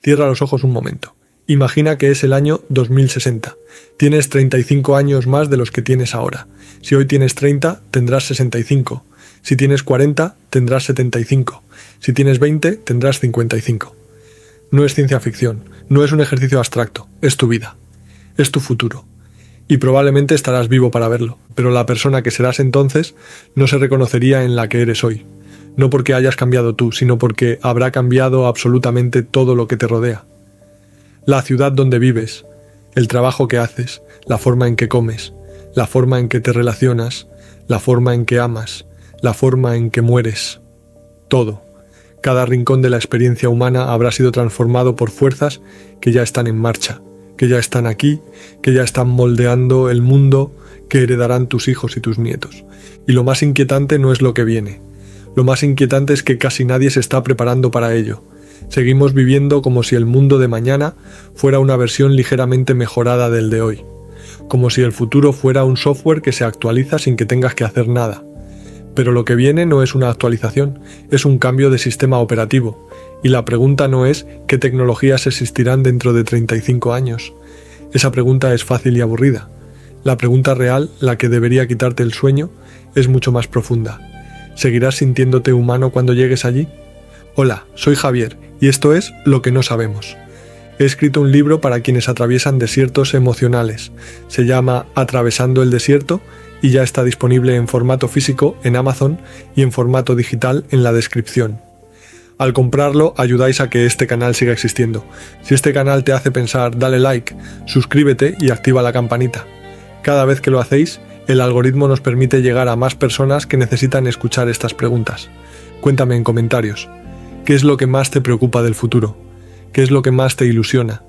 Cierra los ojos un momento. Imagina que es el año 2060. Tienes 35 años más de los que tienes ahora. Si hoy tienes 30, tendrás 65. Si tienes 40, tendrás 75. Si tienes 20, tendrás 55. No es ciencia ficción, no es un ejercicio abstracto, es tu vida. Es tu futuro. Y probablemente estarás vivo para verlo, pero la persona que serás entonces no se reconocería en la que eres hoy. No porque hayas cambiado tú, sino porque habrá cambiado absolutamente todo lo que te rodea. La ciudad donde vives, el trabajo que haces, la forma en que comes, la forma en que te relacionas, la forma en que amas, la forma en que mueres. Todo. Cada rincón de la experiencia humana habrá sido transformado por fuerzas que ya están en marcha, que ya están aquí, que ya están moldeando el mundo que heredarán tus hijos y tus nietos. Y lo más inquietante no es lo que viene. Lo más inquietante es que casi nadie se está preparando para ello. Seguimos viviendo como si el mundo de mañana fuera una versión ligeramente mejorada del de hoy. Como si el futuro fuera un software que se actualiza sin que tengas que hacer nada. Pero lo que viene no es una actualización, es un cambio de sistema operativo. Y la pregunta no es qué tecnologías existirán dentro de 35 años. Esa pregunta es fácil y aburrida. La pregunta real, la que debería quitarte el sueño, es mucho más profunda. ¿Seguirás sintiéndote humano cuando llegues allí? Hola, soy Javier y esto es Lo que no sabemos. He escrito un libro para quienes atraviesan desiertos emocionales. Se llama Atravesando el desierto y ya está disponible en formato físico en Amazon y en formato digital en la descripción. Al comprarlo ayudáis a que este canal siga existiendo. Si este canal te hace pensar, dale like, suscríbete y activa la campanita. Cada vez que lo hacéis, el algoritmo nos permite llegar a más personas que necesitan escuchar estas preguntas. Cuéntame en comentarios. ¿Qué es lo que más te preocupa del futuro? ¿Qué es lo que más te ilusiona?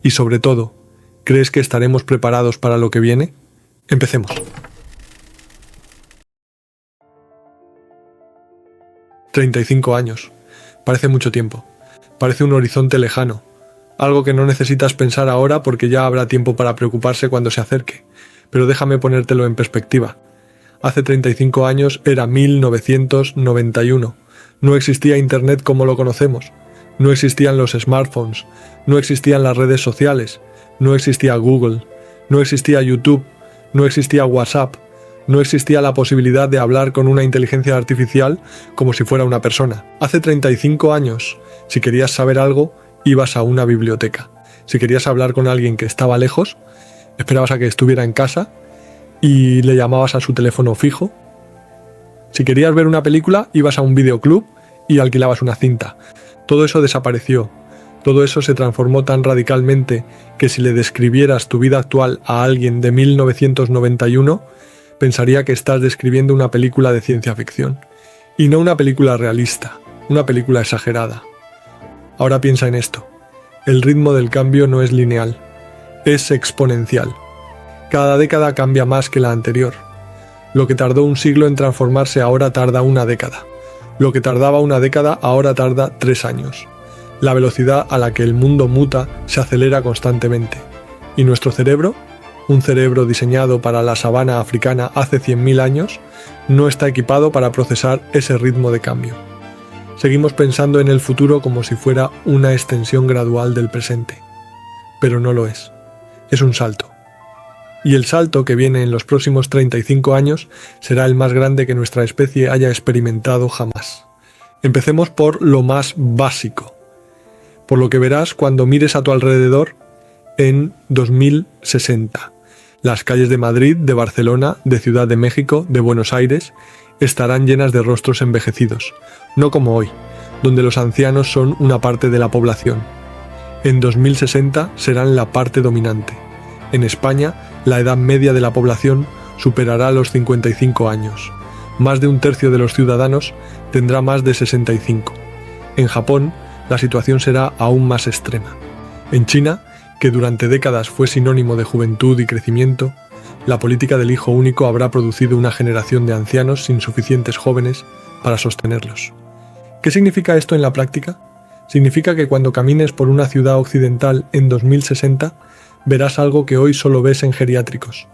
Y sobre todo, ¿crees que estaremos preparados para lo que viene? Empecemos. 35 años. Parece mucho tiempo. Parece un horizonte lejano. Algo que no necesitas pensar ahora porque ya habrá tiempo para preocuparse cuando se acerque. Pero déjame ponértelo en perspectiva. Hace 35 años era 1991. No existía Internet como lo conocemos. No existían los smartphones. No existían las redes sociales. No existía Google. No existía YouTube. No existía WhatsApp. No existía la posibilidad de hablar con una inteligencia artificial como si fuera una persona. Hace 35 años, si querías saber algo, ibas a una biblioteca. Si querías hablar con alguien que estaba lejos, esperabas a que estuviera en casa y le llamabas a su teléfono fijo. Si querías ver una película, ibas a un videoclub y alquilabas una cinta. Todo eso desapareció. Todo eso se transformó tan radicalmente que si le describieras tu vida actual a alguien de 1991, pensaría que estás describiendo una película de ciencia ficción. Y no una película realista, una película exagerada. Ahora piensa en esto. El ritmo del cambio no es lineal, es exponencial. Cada década cambia más que la anterior. Lo que tardó un siglo en transformarse ahora tarda una década. Lo que tardaba una década ahora tarda 3 años. La velocidad a la que el mundo muta se acelera constantemente. ¿Y nuestro cerebro? Un cerebro diseñado para la sabana africana hace 100.000 años, no está equipado para procesar ese ritmo de cambio. Seguimos pensando en el futuro como si fuera una extensión gradual del presente. Pero no lo es. Es un salto. Y el salto que viene en los próximos 35 años será el más grande que nuestra especie haya experimentado jamás. Empecemos por lo más básico. Por lo que verás cuando mires a tu alrededor en 2060. Las calles de Madrid, de Barcelona, de Ciudad de México, de Buenos Aires, estarán llenas de rostros envejecidos, no como hoy, donde los ancianos son una parte de la población. En 2060 serán la parte dominante. En España, la edad media de la población superará los 55 años. Más de un tercio de los ciudadanos tendrá más de 65. En Japón, la situación será aún más extrema. En China, que durante décadas fue sinónimo de juventud y crecimiento, la política del hijo único habrá producido una generación de ancianos sin suficientes jóvenes para sostenerlos. ¿Qué significa esto en la práctica? Significa que cuando camines por una ciudad occidental en 2060, verás algo que hoy solo ves en geriátricos: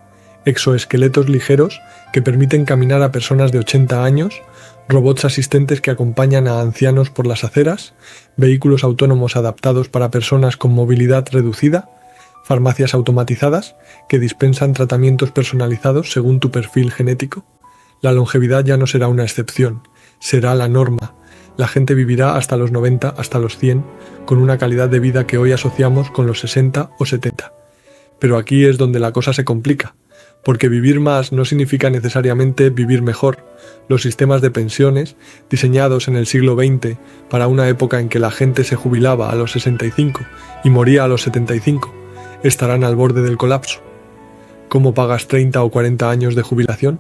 exoesqueletos ligeros que permiten caminar a personas de 80 años, robots asistentes que acompañan a ancianos por las aceras, vehículos autónomos adaptados para personas con movilidad reducida, farmacias automatizadas que dispensan tratamientos personalizados según tu perfil genético. La longevidad ya no será una excepción, será la norma. La gente vivirá hasta los 90, hasta los 100, con una calidad de vida que hoy asociamos con los 60 o 70. Pero aquí es donde la cosa se complica, porque vivir más no significa necesariamente vivir mejor. Los sistemas de pensiones, diseñados en el siglo XX para una época en que la gente se jubilaba a los 65 y moría a los 75, estarán al borde del colapso. ¿Cómo pagas 30 o 40 años de jubilación?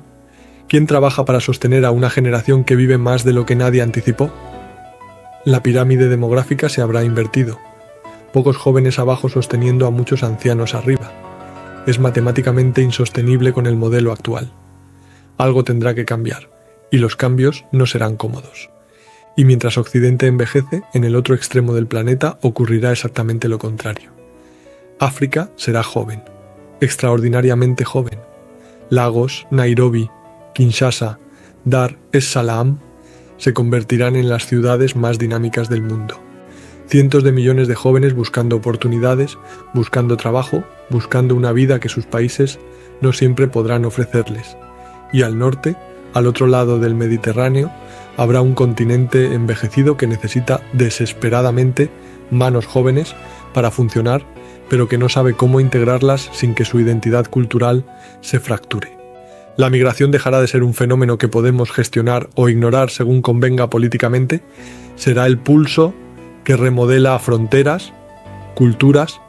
¿Quién trabaja para sostener a una generación que vive más de lo que nadie anticipó? La pirámide demográfica se habrá invertido. Pocos jóvenes abajo sosteniendo a muchos ancianos arriba. Es matemáticamente insostenible con el modelo actual. Algo tendrá que cambiar, y los cambios no serán cómodos. Y mientras Occidente envejece, en el otro extremo del planeta ocurrirá exactamente lo contrario. África será joven, extraordinariamente joven. Lagos, Nairobi, Kinshasa, Dar es Salaam se convertirán en las ciudades más dinámicas del mundo. Cientos de millones de jóvenes buscando oportunidades, buscando trabajo, buscando una vida que sus países no siempre podrán ofrecerles. Y al norte, al otro lado del Mediterráneo, habrá un continente envejecido que necesita desesperadamente manos jóvenes para funcionar, pero que no sabe cómo integrarlas sin que su identidad cultural se fracture. La migración dejará de ser un fenómeno que podemos gestionar o ignorar según convenga políticamente, será el pulso que remodela fronteras, culturas,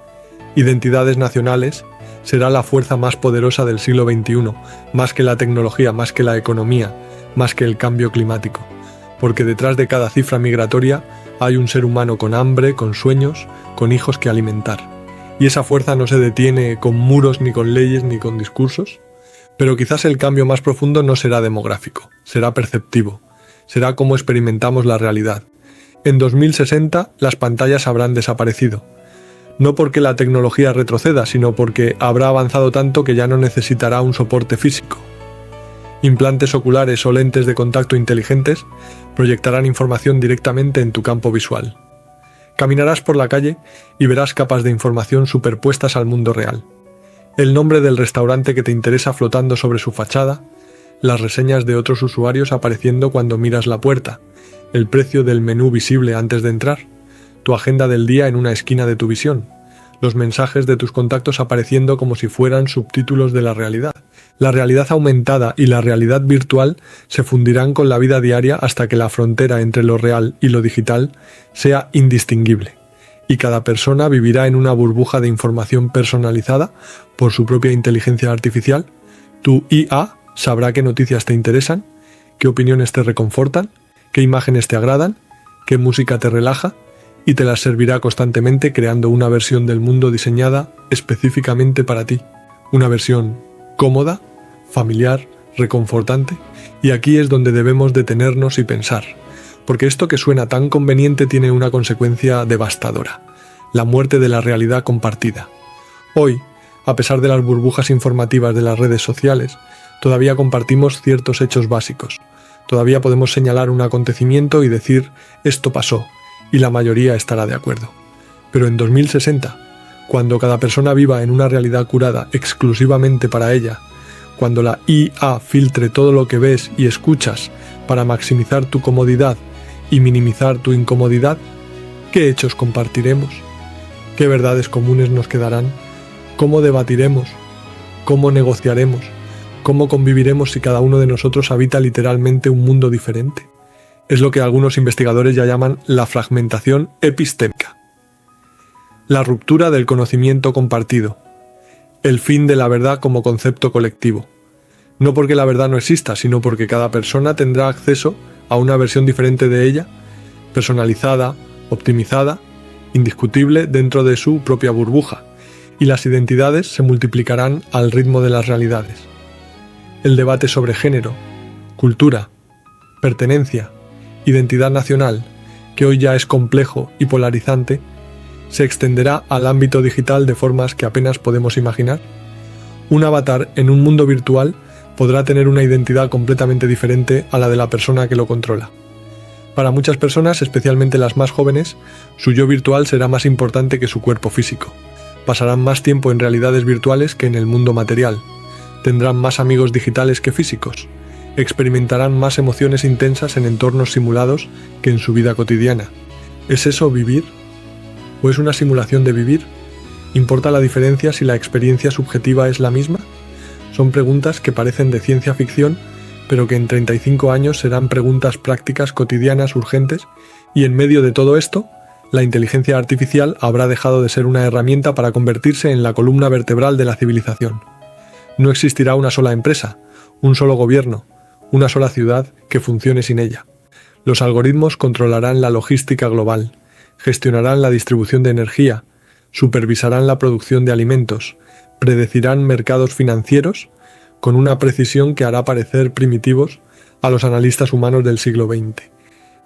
identidades nacionales, será la fuerza más poderosa del siglo XXI, más que la tecnología, más que la economía, más que el cambio climático, porque detrás de cada cifra migratoria hay un ser humano con hambre, con sueños, con hijos que alimentar. Y esa fuerza no se detiene con muros, ni con leyes, ni con discursos. Pero quizás el cambio más profundo no será demográfico, será perceptivo, será cómo experimentamos la realidad. En 2060 las pantallas habrán desaparecido, no porque la tecnología retroceda, sino porque habrá avanzado tanto que ya no necesitará un soporte físico. Implantes oculares o lentes de contacto inteligentes proyectarán información directamente en tu campo visual. Caminarás por la calle y verás capas de información superpuestas al mundo real. El nombre del restaurante que te interesa flotando sobre su fachada, las reseñas de otros usuarios apareciendo cuando miras la puerta, el precio del menú visible antes de entrar, tu agenda del día en una esquina de tu visión, los mensajes de tus contactos apareciendo como si fueran subtítulos de la realidad. La realidad aumentada y la realidad virtual se fundirán con la vida diaria hasta que la frontera entre lo real y lo digital sea indistinguible. Y cada persona vivirá en una burbuja de información personalizada por su propia inteligencia artificial. Tu IA sabrá qué noticias te interesan, qué opiniones te reconfortan, qué imágenes te agradan, qué música te relaja, y te las servirá constantemente creando una versión del mundo diseñada específicamente para ti. Una versión cómoda, familiar, reconfortante, y aquí es donde debemos detenernos y pensar. Porque esto que suena tan conveniente tiene una consecuencia devastadora, la muerte de la realidad compartida. Hoy, a pesar de las burbujas informativas de las redes sociales, todavía compartimos ciertos hechos básicos. Todavía podemos señalar un acontecimiento y decir, esto pasó, y la mayoría estará de acuerdo. Pero en 2060, cuando cada persona viva en una realidad curada exclusivamente para ella, cuando la IA filtre todo lo que ves y escuchas para maximizar tu comodidad y minimizar tu incomodidad, ¿qué hechos compartiremos? ¿Qué verdades comunes nos quedarán? ¿Cómo debatiremos? ¿Cómo negociaremos? ¿Cómo conviviremos si cada uno de nosotros habita literalmente un mundo diferente? Es lo que algunos investigadores ya llaman la fragmentación epistémica. La ruptura del conocimiento compartido. El fin de la verdad como concepto colectivo. No porque la verdad no exista, sino porque cada persona tendrá acceso a una versión diferente de ella, personalizada, optimizada, indiscutible dentro de su propia burbuja, y las identidades se multiplicarán al ritmo de las realidades. El debate sobre género, cultura, pertenencia, identidad nacional, que hoy ya es complejo y polarizante, se extenderá al ámbito digital de formas que apenas podemos imaginar. Un avatar en un mundo virtual podrá tener una identidad completamente diferente a la de la persona que lo controla. Para muchas personas, especialmente las más jóvenes, su yo virtual será más importante que su cuerpo físico. Pasarán más tiempo en realidades virtuales que en el mundo material. Tendrán más amigos digitales que físicos. Experimentarán más emociones intensas en entornos simulados que en su vida cotidiana. ¿Es eso vivir? ¿O es una simulación de vivir? ¿Importa la diferencia si la experiencia subjetiva es la misma? Son preguntas que parecen de ciencia ficción, pero que en 35 años serán preguntas prácticas cotidianas urgentes, y en medio de todo esto, la inteligencia artificial habrá dejado de ser una herramienta para convertirse en la columna vertebral de la civilización. No existirá una sola empresa, un solo gobierno, una sola ciudad que funcione sin ella. Los algoritmos controlarán la logística global, gestionarán la distribución de energía, supervisarán la producción de alimentos, predecirán mercados financieros con una precisión que hará parecer primitivos a los analistas humanos del siglo XX.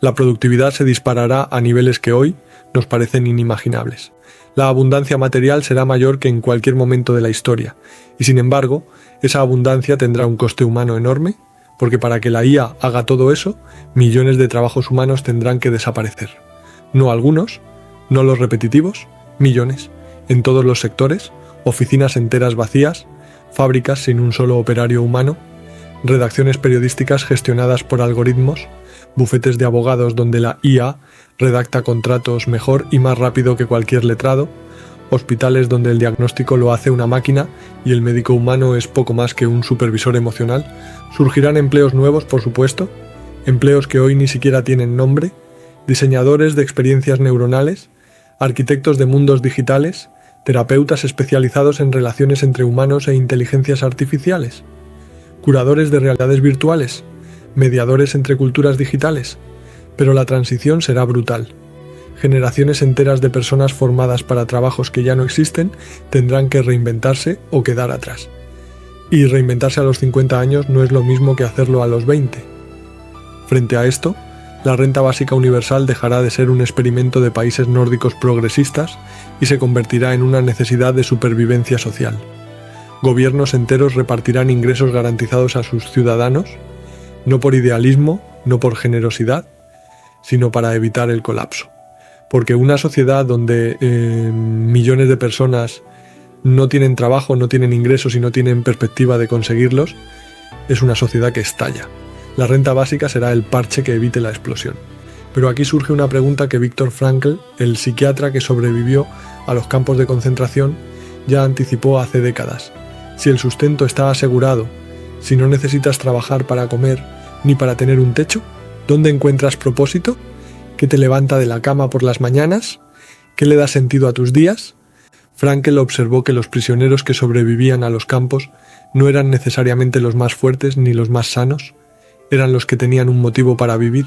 La productividad se disparará a niveles que hoy nos parecen inimaginables. La abundancia material será mayor que en cualquier momento de la historia, y sin embargo, esa abundancia tendrá un coste humano enorme, porque para que la IA haga todo eso, millones de trabajos humanos tendrán que desaparecer. No algunos, no los repetitivos, millones, en todos los sectores, oficinas enteras vacías, fábricas sin un solo operario humano, redacciones periodísticas gestionadas por algoritmos, bufetes de abogados donde la IA redacta contratos mejor y más rápido que cualquier letrado, hospitales donde el diagnóstico lo hace una máquina y el médico humano es poco más que un supervisor emocional. Surgirán empleos nuevos, por supuesto, empleos que hoy ni siquiera tienen nombre, diseñadores de experiencias neuronales, arquitectos de mundos digitales, terapeutas especializados en relaciones entre humanos e inteligencias artificiales, curadores de realidades virtuales, mediadores entre culturas digitales. Pero la transición será brutal. Generaciones enteras de personas formadas para trabajos que ya no existen tendrán que reinventarse o quedar atrás. Y reinventarse a los 50 años no es lo mismo que hacerlo a los 20. Frente a esto, la renta básica universal dejará de ser un experimento de países nórdicos progresistas y se convertirá en una necesidad de supervivencia social. Gobiernos enteros repartirán ingresos garantizados a sus ciudadanos, no por idealismo, no por generosidad, sino para evitar el colapso. Porque una sociedad donde millones de personas no tienen trabajo, no tienen ingresos y no tienen perspectiva de conseguirlos, es una sociedad que estalla. La renta básica será el parche que evite la explosión. Pero aquí surge una pregunta que Viktor Frankl, el psiquiatra que sobrevivió a los campos de concentración, ya anticipó hace décadas. Si el sustento está asegurado, si no necesitas trabajar para comer ni para tener un techo, ¿dónde encuentras propósito? ¿Qué te levanta de la cama por las mañanas? ¿Qué le da sentido a tus días? Frankl observó que los prisioneros que sobrevivían a los campos no eran necesariamente los más fuertes ni los más sanos, eran los que tenían un motivo para vivir,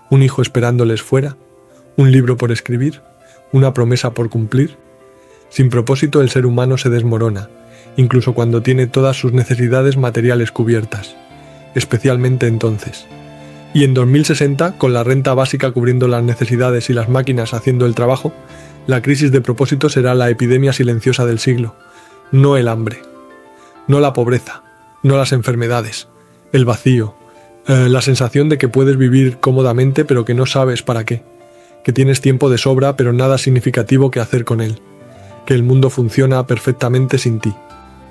un hijo esperándoles fuera, un libro por escribir, una promesa por cumplir. Sin propósito el ser humano se desmorona, incluso cuando tiene todas sus necesidades materiales cubiertas, especialmente entonces. Y en 2060, con la renta básica cubriendo las necesidades y las máquinas haciendo el trabajo, la crisis de propósito será la epidemia silenciosa del siglo, no el hambre, no la pobreza, no las enfermedades, el vacío, la sensación de que puedes vivir cómodamente pero que no sabes para qué, que tienes tiempo de sobra pero nada significativo que hacer con él, que el mundo funciona perfectamente sin ti.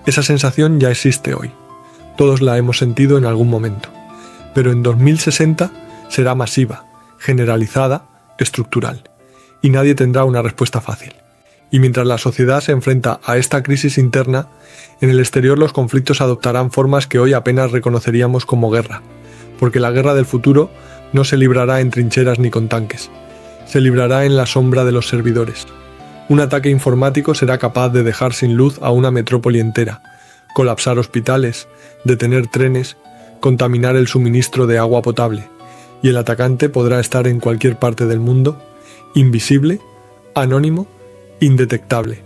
Esa sensación ya existe hoy, todos la hemos sentido en algún momento. Pero en 2060 será masiva, generalizada, estructural, y nadie tendrá una respuesta fácil. Y mientras la sociedad se enfrenta a esta crisis interna, en el exterior los conflictos adoptarán formas que hoy apenas reconoceríamos como guerra, porque la guerra del futuro no se librará en trincheras ni con tanques, se librará en la sombra de los servidores. Un ataque informático será capaz de dejar sin luz a una metrópoli entera, colapsar hospitales, detener trenes, contaminar el suministro de agua potable, y el atacante podrá estar en cualquier parte del mundo, invisible, anónimo, indetectable.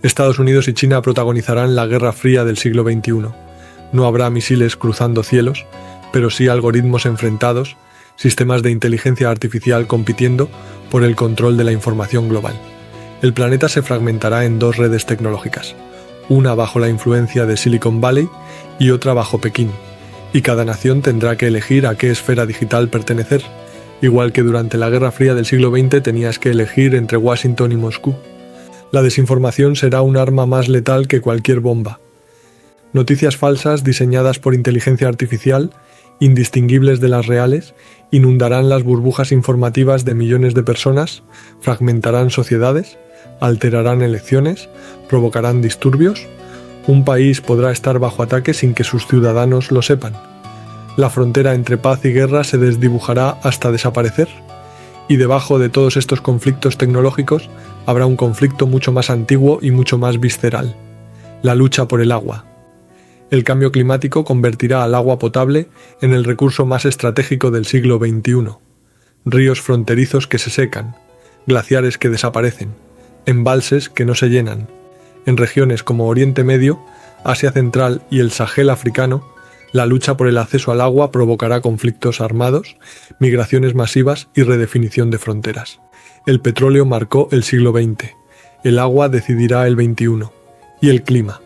Estados Unidos y China protagonizarán la Guerra Fría del siglo XXI. No habrá misiles cruzando cielos, pero sí algoritmos enfrentados, sistemas de inteligencia artificial compitiendo por el control de la información global. El planeta se fragmentará en dos redes tecnológicas, una bajo la influencia de Silicon Valley y otra bajo Pekín, y cada nación tendrá que elegir a qué esfera digital pertenecer, igual que durante la Guerra Fría del siglo XX tenías que elegir entre Washington y Moscú. La desinformación será un arma más letal que cualquier bomba. Noticias falsas diseñadas por inteligencia artificial, indistinguibles de las reales, inundarán las burbujas informativas de millones de personas, fragmentarán sociedades, alterarán elecciones, provocarán disturbios. Un país podrá estar bajo ataque sin que sus ciudadanos lo sepan. La frontera entre paz y guerra se desdibujará hasta desaparecer. Y debajo de todos estos conflictos tecnológicos habrá un conflicto mucho más antiguo y mucho más visceral: la lucha por el agua. El cambio climático convertirá al agua potable en el recurso más estratégico del siglo XXI. Ríos fronterizos que se secan, glaciares que desaparecen, embalses que no se llenan. En regiones como Oriente Medio, Asia Central y el Sahel africano, la lucha por el acceso al agua provocará conflictos armados, migraciones masivas y redefinición de fronteras. El petróleo marcó el siglo XX, el agua decidirá el XXI. Y el clima.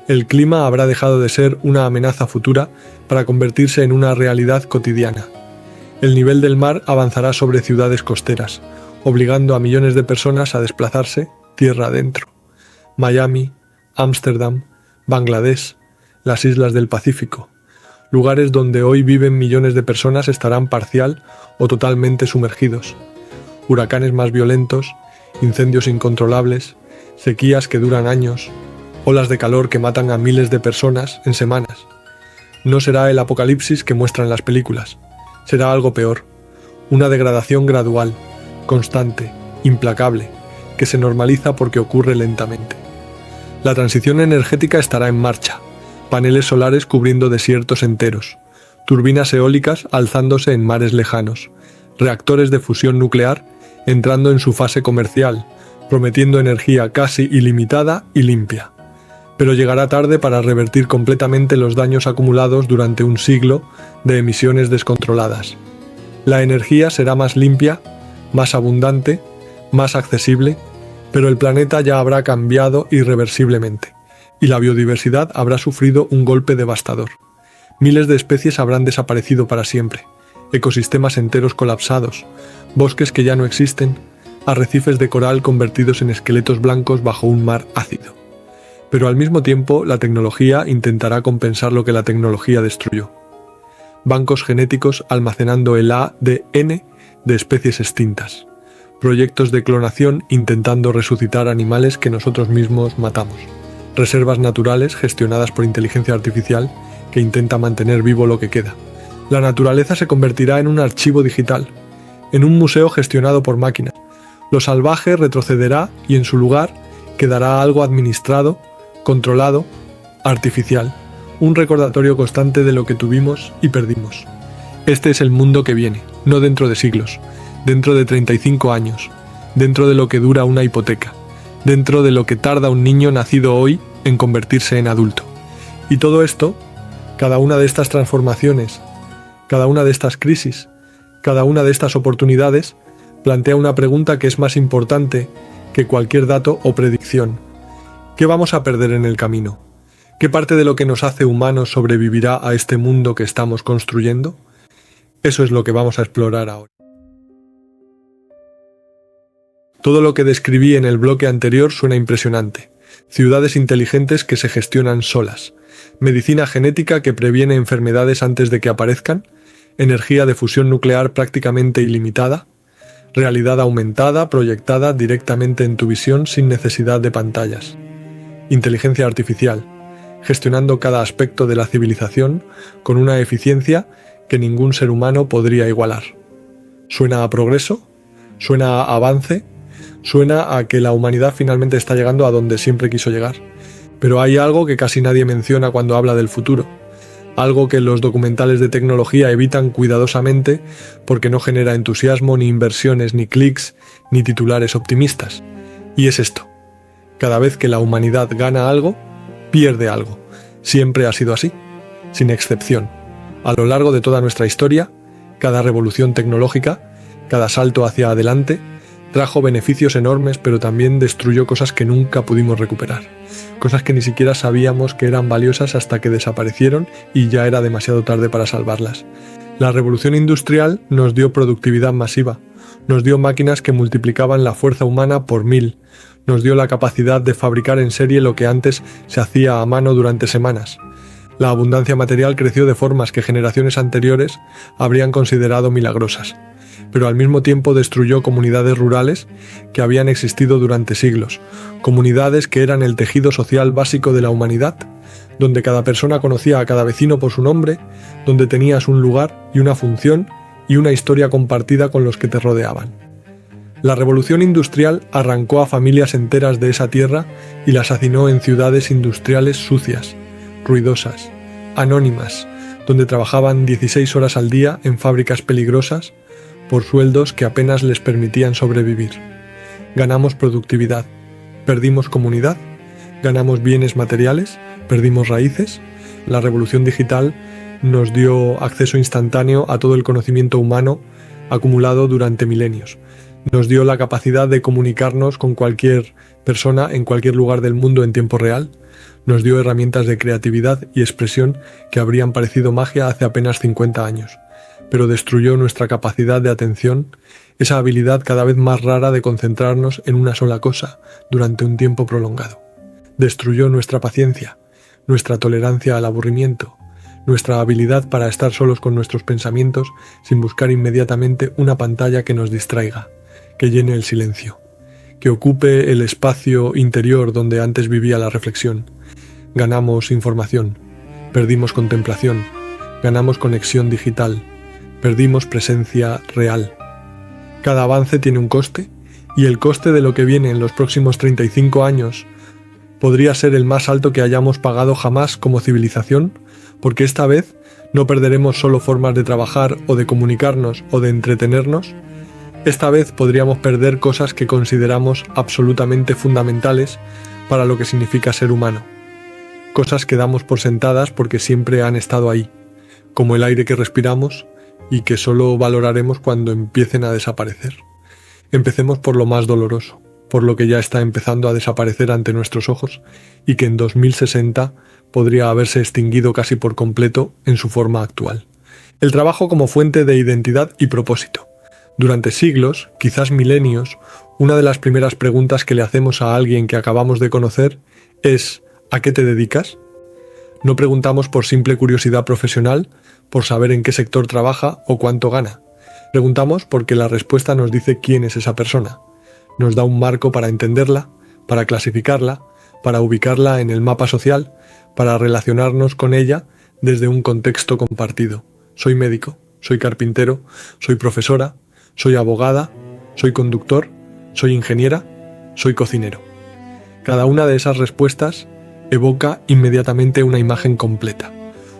El clima habrá dejado de ser una amenaza futura para convertirse en una realidad cotidiana. El nivel del mar avanzará sobre ciudades costeras, obligando a millones de personas a desplazarse tierra adentro. Miami, Ámsterdam, Bangladesh, las islas del Pacífico, lugares donde hoy viven millones de personas, estarán parcial o totalmente sumergidos. Huracanes más violentos, incendios incontrolables, sequías que duran años, olas de calor que matan a miles de personas en semanas. No será el apocalipsis que muestran las películas, será algo peor, una degradación gradual, constante, implacable, que se normaliza porque ocurre lentamente. La transición energética estará en marcha, paneles solares cubriendo desiertos enteros, turbinas eólicas alzándose en mares lejanos, reactores de fusión nuclear entrando en su fase comercial, prometiendo energía casi ilimitada y limpia. Pero llegará tarde para revertir completamente los daños acumulados durante un siglo de emisiones descontroladas. La energía será más limpia, más abundante, más accesible, pero el planeta ya habrá cambiado irreversiblemente, y la biodiversidad habrá sufrido un golpe devastador. Miles de especies habrán desaparecido para siempre, ecosistemas enteros colapsados, bosques que ya no existen, arrecifes de coral convertidos en esqueletos blancos bajo un mar ácido. Pero al mismo tiempo, la tecnología intentará compensar lo que la tecnología destruyó. Bancos genéticos almacenando el ADN de especies extintas. Proyectos de clonación intentando resucitar animales que nosotros mismos matamos. Reservas naturales gestionadas por inteligencia artificial que intenta mantener vivo lo que queda. La naturaleza se convertirá en un archivo digital, en un museo gestionado por máquinas. Lo salvaje retrocederá y en su lugar quedará algo administrado, controlado, artificial, un recordatorio constante de lo que tuvimos y perdimos. Este es el mundo que viene, no dentro de siglos, dentro de 35 años, dentro de lo que dura una hipoteca, dentro de lo que tarda un niño nacido hoy en convertirse en adulto. Y todo esto, cada una de estas transformaciones, cada una de estas crisis, cada una de estas oportunidades, plantea una pregunta que es más importante que cualquier dato o predicción. ¿Qué vamos a perder en el camino? ¿Qué parte de lo que nos hace humanos sobrevivirá a este mundo que estamos construyendo? Eso es lo que vamos a explorar ahora. Todo lo que describí en el bloque anterior suena impresionante. Ciudades inteligentes que se gestionan solas, medicina genética que previene enfermedades antes de que aparezcan, energía de fusión nuclear prácticamente ilimitada, realidad aumentada proyectada directamente en tu visión sin necesidad de pantallas. Inteligencia artificial, gestionando cada aspecto de la civilización con una eficiencia que ningún ser humano podría igualar. ¿Suena a progreso? ¿Suena a avance? ¿Suena a que la humanidad finalmente está llegando a donde siempre quiso llegar? Pero hay algo que casi nadie menciona cuando habla del futuro. Algo que los documentales de tecnología evitan cuidadosamente porque no genera entusiasmo, ni inversiones, ni clics, ni titulares optimistas. Y es esto. Cada vez que la humanidad gana algo, pierde algo. Siempre ha sido así, sin excepción. A lo largo de toda nuestra historia, cada revolución tecnológica, cada salto hacia adelante, Trajo beneficios enormes, pero también destruyó cosas que nunca pudimos recuperar. Cosas que ni siquiera sabíamos que eran valiosas hasta que desaparecieron y ya era demasiado tarde para salvarlas. La revolución industrial nos dio productividad masiva, nos dio máquinas que multiplicaban la fuerza humana por 1000, nos dio la capacidad de fabricar en serie lo que antes se hacía a mano durante semanas. La abundancia material creció de formas que generaciones anteriores habrían considerado milagrosas, pero al mismo tiempo destruyó comunidades rurales que habían existido durante siglos, comunidades que eran el tejido social básico de la humanidad, donde cada persona conocía a cada vecino por su nombre, donde tenías un lugar y una función y una historia compartida con los que te rodeaban. La revolución industrial arrancó a familias enteras de esa tierra y las hacinó en ciudades industriales sucias, ruidosas, anónimas, donde trabajaban 16 horas al día en fábricas peligrosas por sueldos que apenas les permitían sobrevivir. Ganamos productividad, perdimos comunidad, ganamos bienes materiales, perdimos raíces. La revolución digital nos dio acceso instantáneo a todo el conocimiento humano acumulado durante milenios. Nos dio la capacidad de comunicarnos con cualquier persona en cualquier lugar del mundo en tiempo real. Nos dio herramientas de creatividad y expresión que habrían parecido magia hace apenas 50 años, pero destruyó nuestra capacidad de atención, esa habilidad cada vez más rara de concentrarnos en una sola cosa durante un tiempo prolongado. Destruyó nuestra paciencia, nuestra tolerancia al aburrimiento, nuestra habilidad para estar solos con nuestros pensamientos sin buscar inmediatamente una pantalla que nos distraiga, que llene el silencio, que ocupe el espacio interior donde antes vivía la reflexión. Ganamos información, perdimos contemplación, ganamos conexión digital, perdimos presencia real. Cada avance tiene un coste, y el coste de lo que viene en los próximos 35 años podría ser el más alto que hayamos pagado jamás como civilización, porque esta vez no perderemos solo formas de trabajar o de comunicarnos o de entretenernos. Esta vez podríamos perder cosas que consideramos absolutamente fundamentales para lo que significa ser humano. Cosas que damos por sentadas porque siempre han estado ahí, como el aire que respiramos y que solo valoraremos cuando empiecen a desaparecer. Empecemos por lo más doloroso, por lo que ya está empezando a desaparecer ante nuestros ojos y que en 2060 podría haberse extinguido casi por completo en su forma actual. El trabajo como fuente de identidad y propósito. Durante siglos, quizás milenios, una de las primeras preguntas que le hacemos a alguien que acabamos de conocer es ¿a qué te dedicas? No preguntamos por simple curiosidad profesional, por saber en qué sector trabaja o cuánto gana. Preguntamos porque la respuesta nos dice quién es esa persona. Nos da un marco para entenderla, para clasificarla, para ubicarla en el mapa social, para relacionarnos con ella desde un contexto compartido. Soy médico, soy carpintero, soy profesora, soy abogada, soy conductor, soy ingeniera, soy cocinero. Cada una de esas respuestas evoca inmediatamente una imagen completa,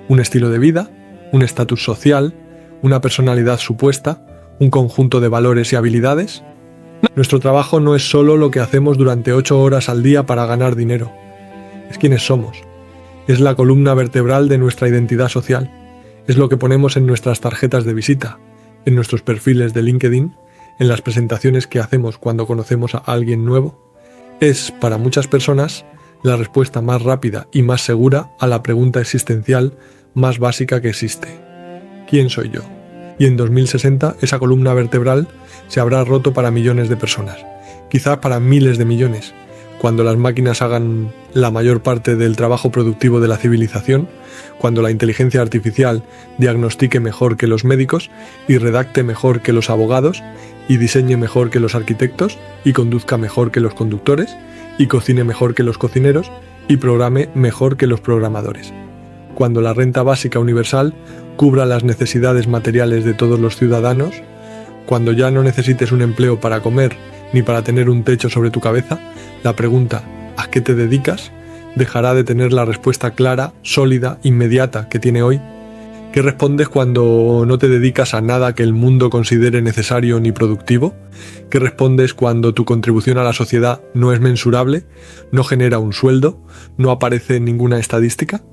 un estilo de vida, un estatus social, una personalidad supuesta, un conjunto de valores y habilidades. Nuestro trabajo no es solo lo que hacemos durante 8 horas al día para ganar dinero, es quienes somos, es la columna vertebral de nuestra identidad social, es lo que ponemos en nuestras tarjetas de visita, en nuestros perfiles de LinkedIn, en las presentaciones que hacemos cuando conocemos a alguien nuevo. Es, para muchas personas, la respuesta más rápida y más segura a la pregunta existencial más básica que existe. ¿Quién soy yo? Y en 2060 esa columna vertebral se habrá roto para millones de personas, quizás para miles de millones, cuando las máquinas hagan la mayor parte del trabajo productivo de la civilización, cuando la inteligencia artificial diagnostique mejor que los médicos y redacte mejor que los abogados y diseñe mejor que los arquitectos y conduzca mejor que los conductores y cocine mejor que los cocineros y programe mejor que los programadores. Cuando la renta básica universal cubra las necesidades materiales de todos los ciudadanos, cuando ya no necesites un empleo para comer ni para tener un techo sobre tu cabeza, la pregunta ¿a qué te dedicas? Dejará de tener la respuesta clara, sólida, inmediata que tiene hoy. ¿Qué respondes cuando no te dedicas a nada que el mundo considere necesario ni productivo? ¿Qué respondes cuando tu contribución a la sociedad no es mensurable, no genera un sueldo, no aparece en ninguna estadística?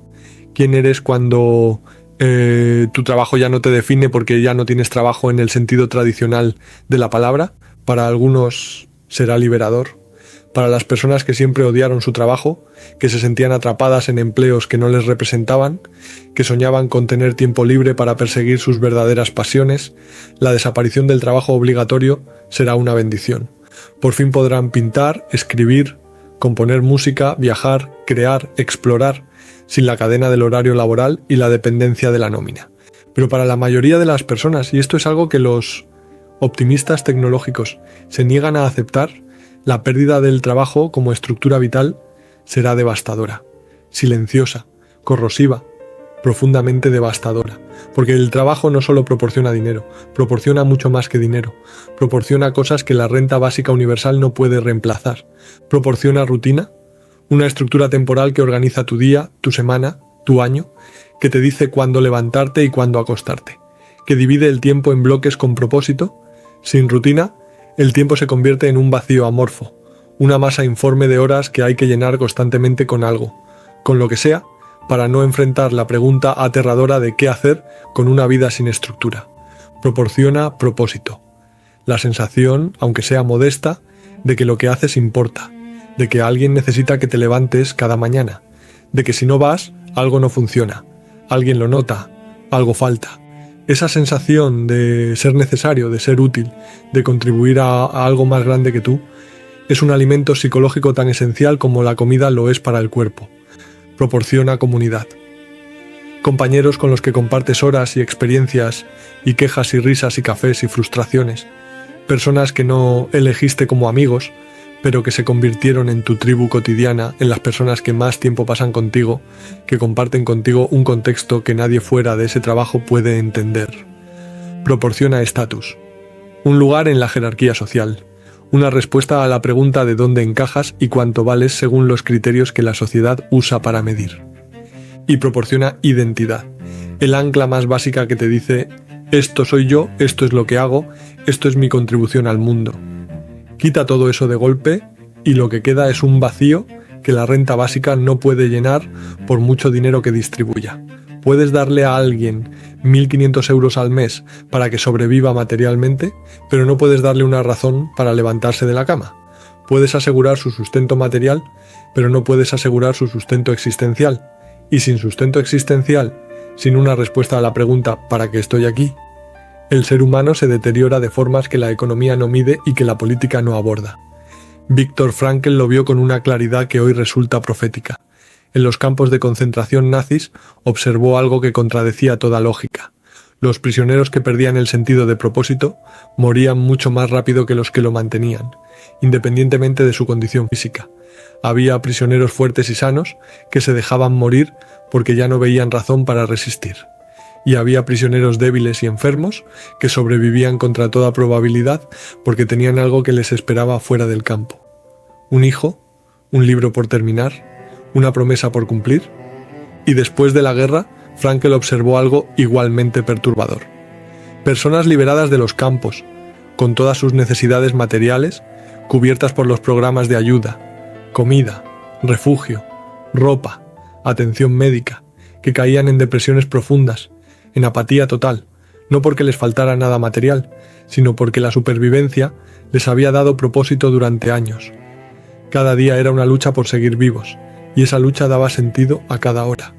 ¿Quién eres cuando tu trabajo ya no te define porque ya no tienes trabajo en el sentido tradicional de la palabra? Para algunos será liberador. Para las personas que siempre odiaron su trabajo, que se sentían atrapadas en empleos que no les representaban, que soñaban con tener tiempo libre para perseguir sus verdaderas pasiones, la desaparición del trabajo obligatorio será una bendición. Por fin podrán pintar, escribir, componer música, viajar, crear, explorar, sin la cadena del horario laboral y la dependencia de la nómina. Pero para la mayoría de las personas, y esto es algo que los optimistas tecnológicos se niegan a aceptar, la pérdida del trabajo como estructura vital será devastadora, silenciosa, corrosiva, profundamente devastadora, porque el trabajo no solo proporciona dinero, proporciona mucho más que dinero, proporciona cosas que la renta básica universal no puede reemplazar, proporciona rutina, una estructura temporal que organiza tu día, tu semana, tu año, que te dice cuándo levantarte y cuándo acostarte, que divide el tiempo en bloques con propósito. Sin rutina, el tiempo se convierte en un vacío amorfo, una masa informe de horas que hay que llenar constantemente con algo, con lo que sea, para no enfrentar la pregunta aterradora de qué hacer con una vida sin estructura. Proporciona propósito, la sensación, aunque sea modesta, de que lo que haces importa, de que alguien necesita que te levantes cada mañana, de que si no vas, algo no funciona, alguien lo nota, algo falta. Esa sensación de ser necesario, de ser útil, de contribuir a algo más grande que tú, es un alimento psicológico tan esencial como la comida lo es para el cuerpo. Proporciona comunidad. Compañeros con los que compartes horas y experiencias, y quejas y risas y cafés y frustraciones. Personas que no elegiste como amigos, pero que se convirtieron en tu tribu cotidiana, en las personas que más tiempo pasan contigo, que comparten contigo un contexto que nadie fuera de ese trabajo puede entender. Proporciona estatus, un lugar en la jerarquía social, una respuesta a la pregunta de dónde encajas y cuánto vales según los criterios que la sociedad usa para medir. Y proporciona identidad, el ancla más básica que te dice: esto soy yo, esto es lo que hago, esto es mi contribución al mundo. Quita todo eso de golpe y lo que queda es un vacío que la renta básica no puede llenar por mucho dinero que distribuya. Puedes darle a alguien 1.500 euros al mes para que sobreviva materialmente, pero no puedes darle una razón para levantarse de la cama. Puedes asegurar su sustento material, pero no puedes asegurar su sustento existencial. Y sin sustento existencial, sin una respuesta a la pregunta ¿para qué estoy aquí?, el ser humano se deteriora de formas que la economía no mide y que la política no aborda. Viktor Frankl lo vio con una claridad que hoy resulta profética. En los campos de concentración nazis observó algo que contradecía toda lógica. Los prisioneros que perdían el sentido de propósito morían mucho más rápido que los que lo mantenían, independientemente de su condición física. Había prisioneros fuertes y sanos que se dejaban morir porque ya no veían razón para resistir. Y había prisioneros débiles y enfermos que sobrevivían contra toda probabilidad porque tenían algo que les esperaba fuera del campo. Un hijo, un libro por terminar, una promesa por cumplir. Y después de la guerra, Frankl observó algo igualmente perturbador. Personas liberadas de los campos, con todas sus necesidades materiales, cubiertas por los programas de ayuda, comida, refugio, ropa, atención médica, que caían en depresiones profundas, en apatía total, no porque les faltara nada material, sino porque la supervivencia les había dado propósito durante años. Cada día era una lucha por seguir vivos, y esa lucha daba sentido a cada hora.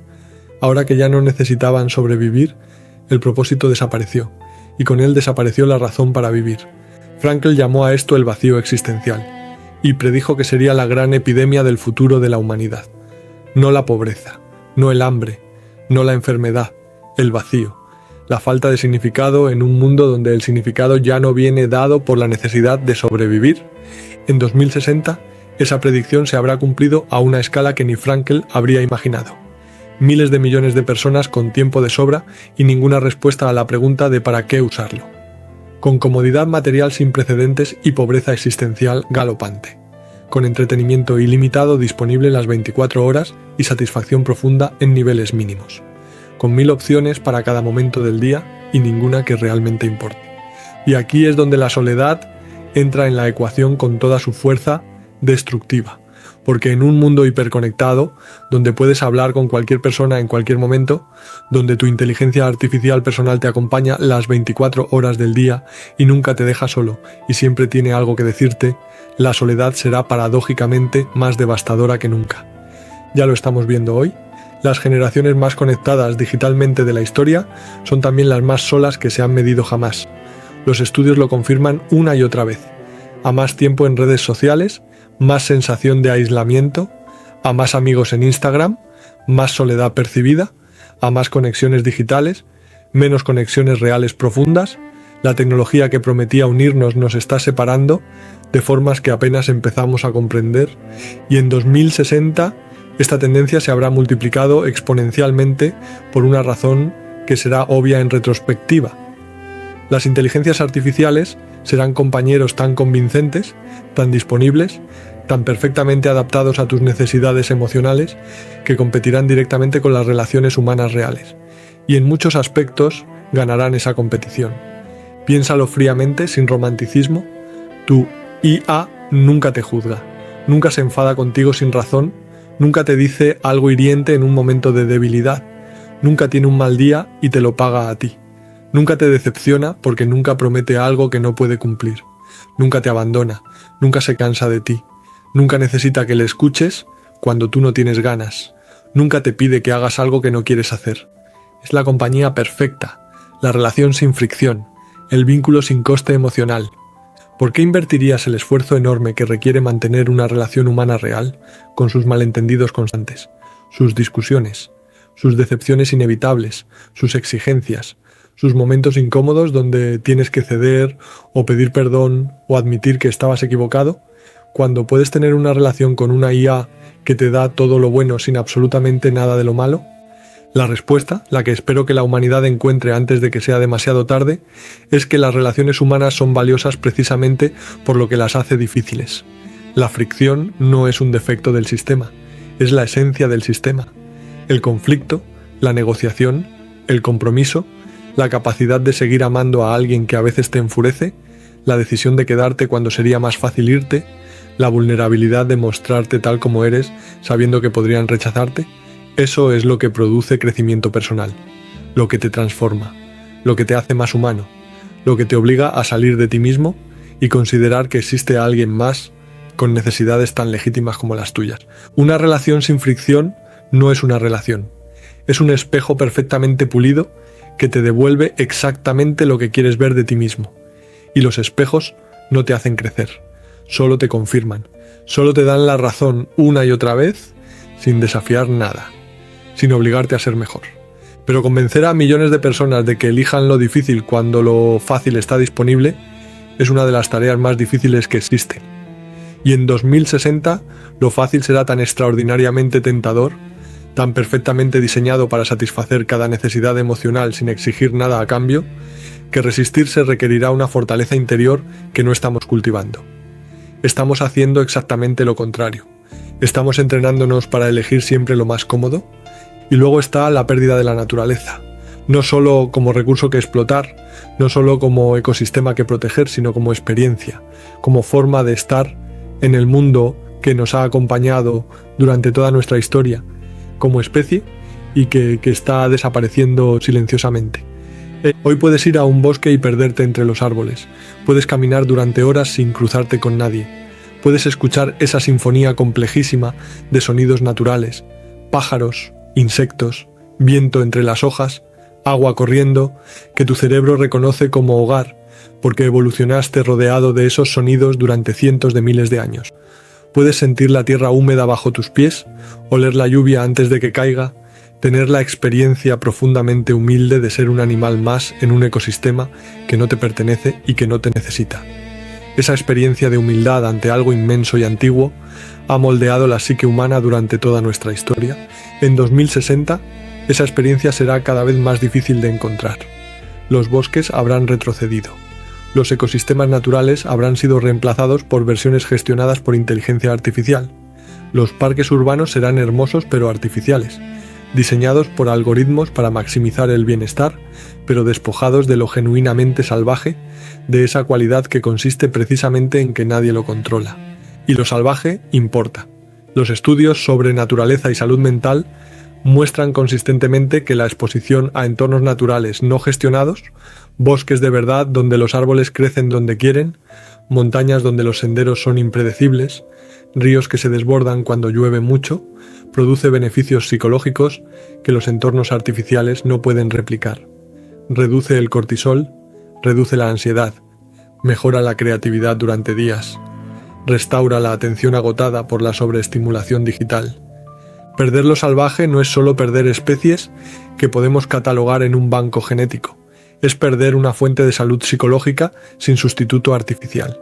Ahora que ya no necesitaban sobrevivir, el propósito desapareció, y con él desapareció la razón para vivir. Frankl llamó a esto el vacío existencial, y predijo que sería la gran epidemia del futuro de la humanidad. No la pobreza, no el hambre, no la enfermedad, el vacío, la falta de significado en un mundo donde el significado ya no viene dado por la necesidad de sobrevivir. En 2060, esa predicción se habrá cumplido a una escala que ni Frankl habría imaginado. Miles de millones de personas con tiempo de sobra y ninguna respuesta a la pregunta de para qué usarlo. Con comodidad material sin precedentes y pobreza existencial galopante. Con entretenimiento ilimitado disponible las 24 horas y satisfacción profunda en niveles mínimos. Con 1000 opciones para cada momento del día y ninguna que realmente importe. Y aquí es donde la soledad entra en la ecuación con toda su fuerza destructiva, Porque en un mundo hiperconectado, donde puedes hablar con cualquier persona en cualquier momento, donde tu inteligencia artificial personal te acompaña las 24 horas del día y nunca te deja solo y siempre tiene algo que decirte, la soledad será paradójicamente más devastadora que nunca. Ya lo estamos viendo hoy. Las generaciones más conectadas digitalmente de la historia son también las más solas que se han medido jamás. Los estudios lo confirman una y otra vez. A más tiempo en redes sociales, más sensación de aislamiento, a más amigos en Instagram, más soledad percibida, a más conexiones digitales, menos conexiones reales profundas. La tecnología que prometía unirnos nos está separando de formas que apenas empezamos a comprender, y en 2060 esta tendencia se habrá multiplicado exponencialmente por una razón que será obvia en retrospectiva. Las inteligencias artificiales serán compañeros tan convincentes, tan disponibles, tan perfectamente adaptados a tus necesidades emocionales, que competirán directamente con las relaciones humanas reales, y en muchos aspectos ganarán esa competición. Piénsalo fríamente, sin romanticismo. Tu IA nunca te juzga, nunca se enfada contigo sin razón, nunca te dice algo hiriente en un momento de debilidad, nunca tiene un mal día y te lo paga a ti. Nunca te decepciona porque nunca promete algo que no puede cumplir. Nunca te abandona, nunca se cansa de ti. Nunca necesita que le escuches cuando tú no tienes ganas. Nunca te pide que hagas algo que no quieres hacer. Es la compañía perfecta, la relación sin fricción, el vínculo sin coste emocional. ¿Por qué invertirías el esfuerzo enorme que requiere mantener una relación humana real, con sus malentendidos constantes, sus discusiones, sus decepciones inevitables, sus exigencias, sus momentos incómodos donde tienes que ceder o pedir perdón o admitir que estabas equivocado, cuando puedes tener una relación con una IA que te da todo lo bueno sin absolutamente nada de lo malo? La respuesta, la que espero que la humanidad encuentre antes de que sea demasiado tarde, es que las relaciones humanas son valiosas precisamente por lo que las hace difíciles. La fricción no es un defecto del sistema, es la esencia del sistema. El conflicto, la negociación, el compromiso, la capacidad de seguir amando a alguien que a veces te enfurece, la decisión de quedarte cuando sería más fácil irte, la vulnerabilidad de mostrarte tal como eres sabiendo que podrían rechazarte, eso es lo que produce crecimiento personal, lo que te transforma, lo que te hace más humano, lo que te obliga a salir de ti mismo y considerar que existe alguien más con necesidades tan legítimas como las tuyas. Una relación sin fricción no es una relación, es un espejo perfectamente pulido que te devuelve exactamente lo que quieres ver de ti mismo. Y los espejos no te hacen crecer, solo te confirman, solo te dan la razón una y otra vez, sin desafiar nada, sin obligarte a ser mejor. Pero convencer a millones de personas de que elijan lo difícil cuando lo fácil está disponible es una de las tareas más difíciles que existen. Y en 2060 lo fácil será tan extraordinariamente tentador, tan perfectamente diseñado para satisfacer cada necesidad emocional sin exigir nada a cambio, que resistirse requerirá una fortaleza interior que no estamos cultivando. Estamos haciendo exactamente lo contrario. Estamos entrenándonos para elegir siempre lo más cómodo, y luego está la pérdida de la naturaleza, no solo como recurso que explotar, no solo como ecosistema que proteger, sino como experiencia, como forma de estar en el mundo que nos ha acompañado durante toda nuestra historia, como especie y que está desapareciendo silenciosamente. Hoy puedes ir a un bosque y perderte entre los árboles. Puedes caminar durante horas sin cruzarte con nadie. Puedes escuchar esa sinfonía complejísima de sonidos naturales, pájaros, insectos, viento entre las hojas, agua corriendo, que tu cerebro reconoce como hogar, porque evolucionaste rodeado de esos sonidos durante cientos de miles de años. Puedes sentir la tierra húmeda bajo tus pies, oler la lluvia antes de que caiga, tener la experiencia profundamente humilde de ser un animal más en un ecosistema que no te pertenece y que no te necesita. Esa experiencia de humildad ante algo inmenso y antiguo ha moldeado la psique humana durante toda nuestra historia. En 2060, esa experiencia será cada vez más difícil de encontrar. Los bosques habrán retrocedido. Los ecosistemas naturales habrán sido reemplazados por versiones gestionadas por inteligencia artificial. Los parques urbanos serán hermosos pero artificiales, diseñados por algoritmos para maximizar el bienestar, pero despojados de lo genuinamente salvaje, de esa cualidad que consiste precisamente en que nadie lo controla. Y lo salvaje importa. Los estudios sobre naturaleza y salud mental muestran consistentemente que la exposición a entornos naturales no gestionados, bosques de verdad donde los árboles crecen donde quieren, montañas donde los senderos son impredecibles, ríos que se desbordan cuando llueve mucho, produce beneficios psicológicos que los entornos artificiales no pueden replicar. Reduce el cortisol, reduce la ansiedad, mejora la creatividad durante días, restaura la atención agotada por la sobreestimulación digital. Perder lo salvaje no es solo perder especies que podemos catalogar en un banco genético, es perder una fuente de salud psicológica sin sustituto artificial.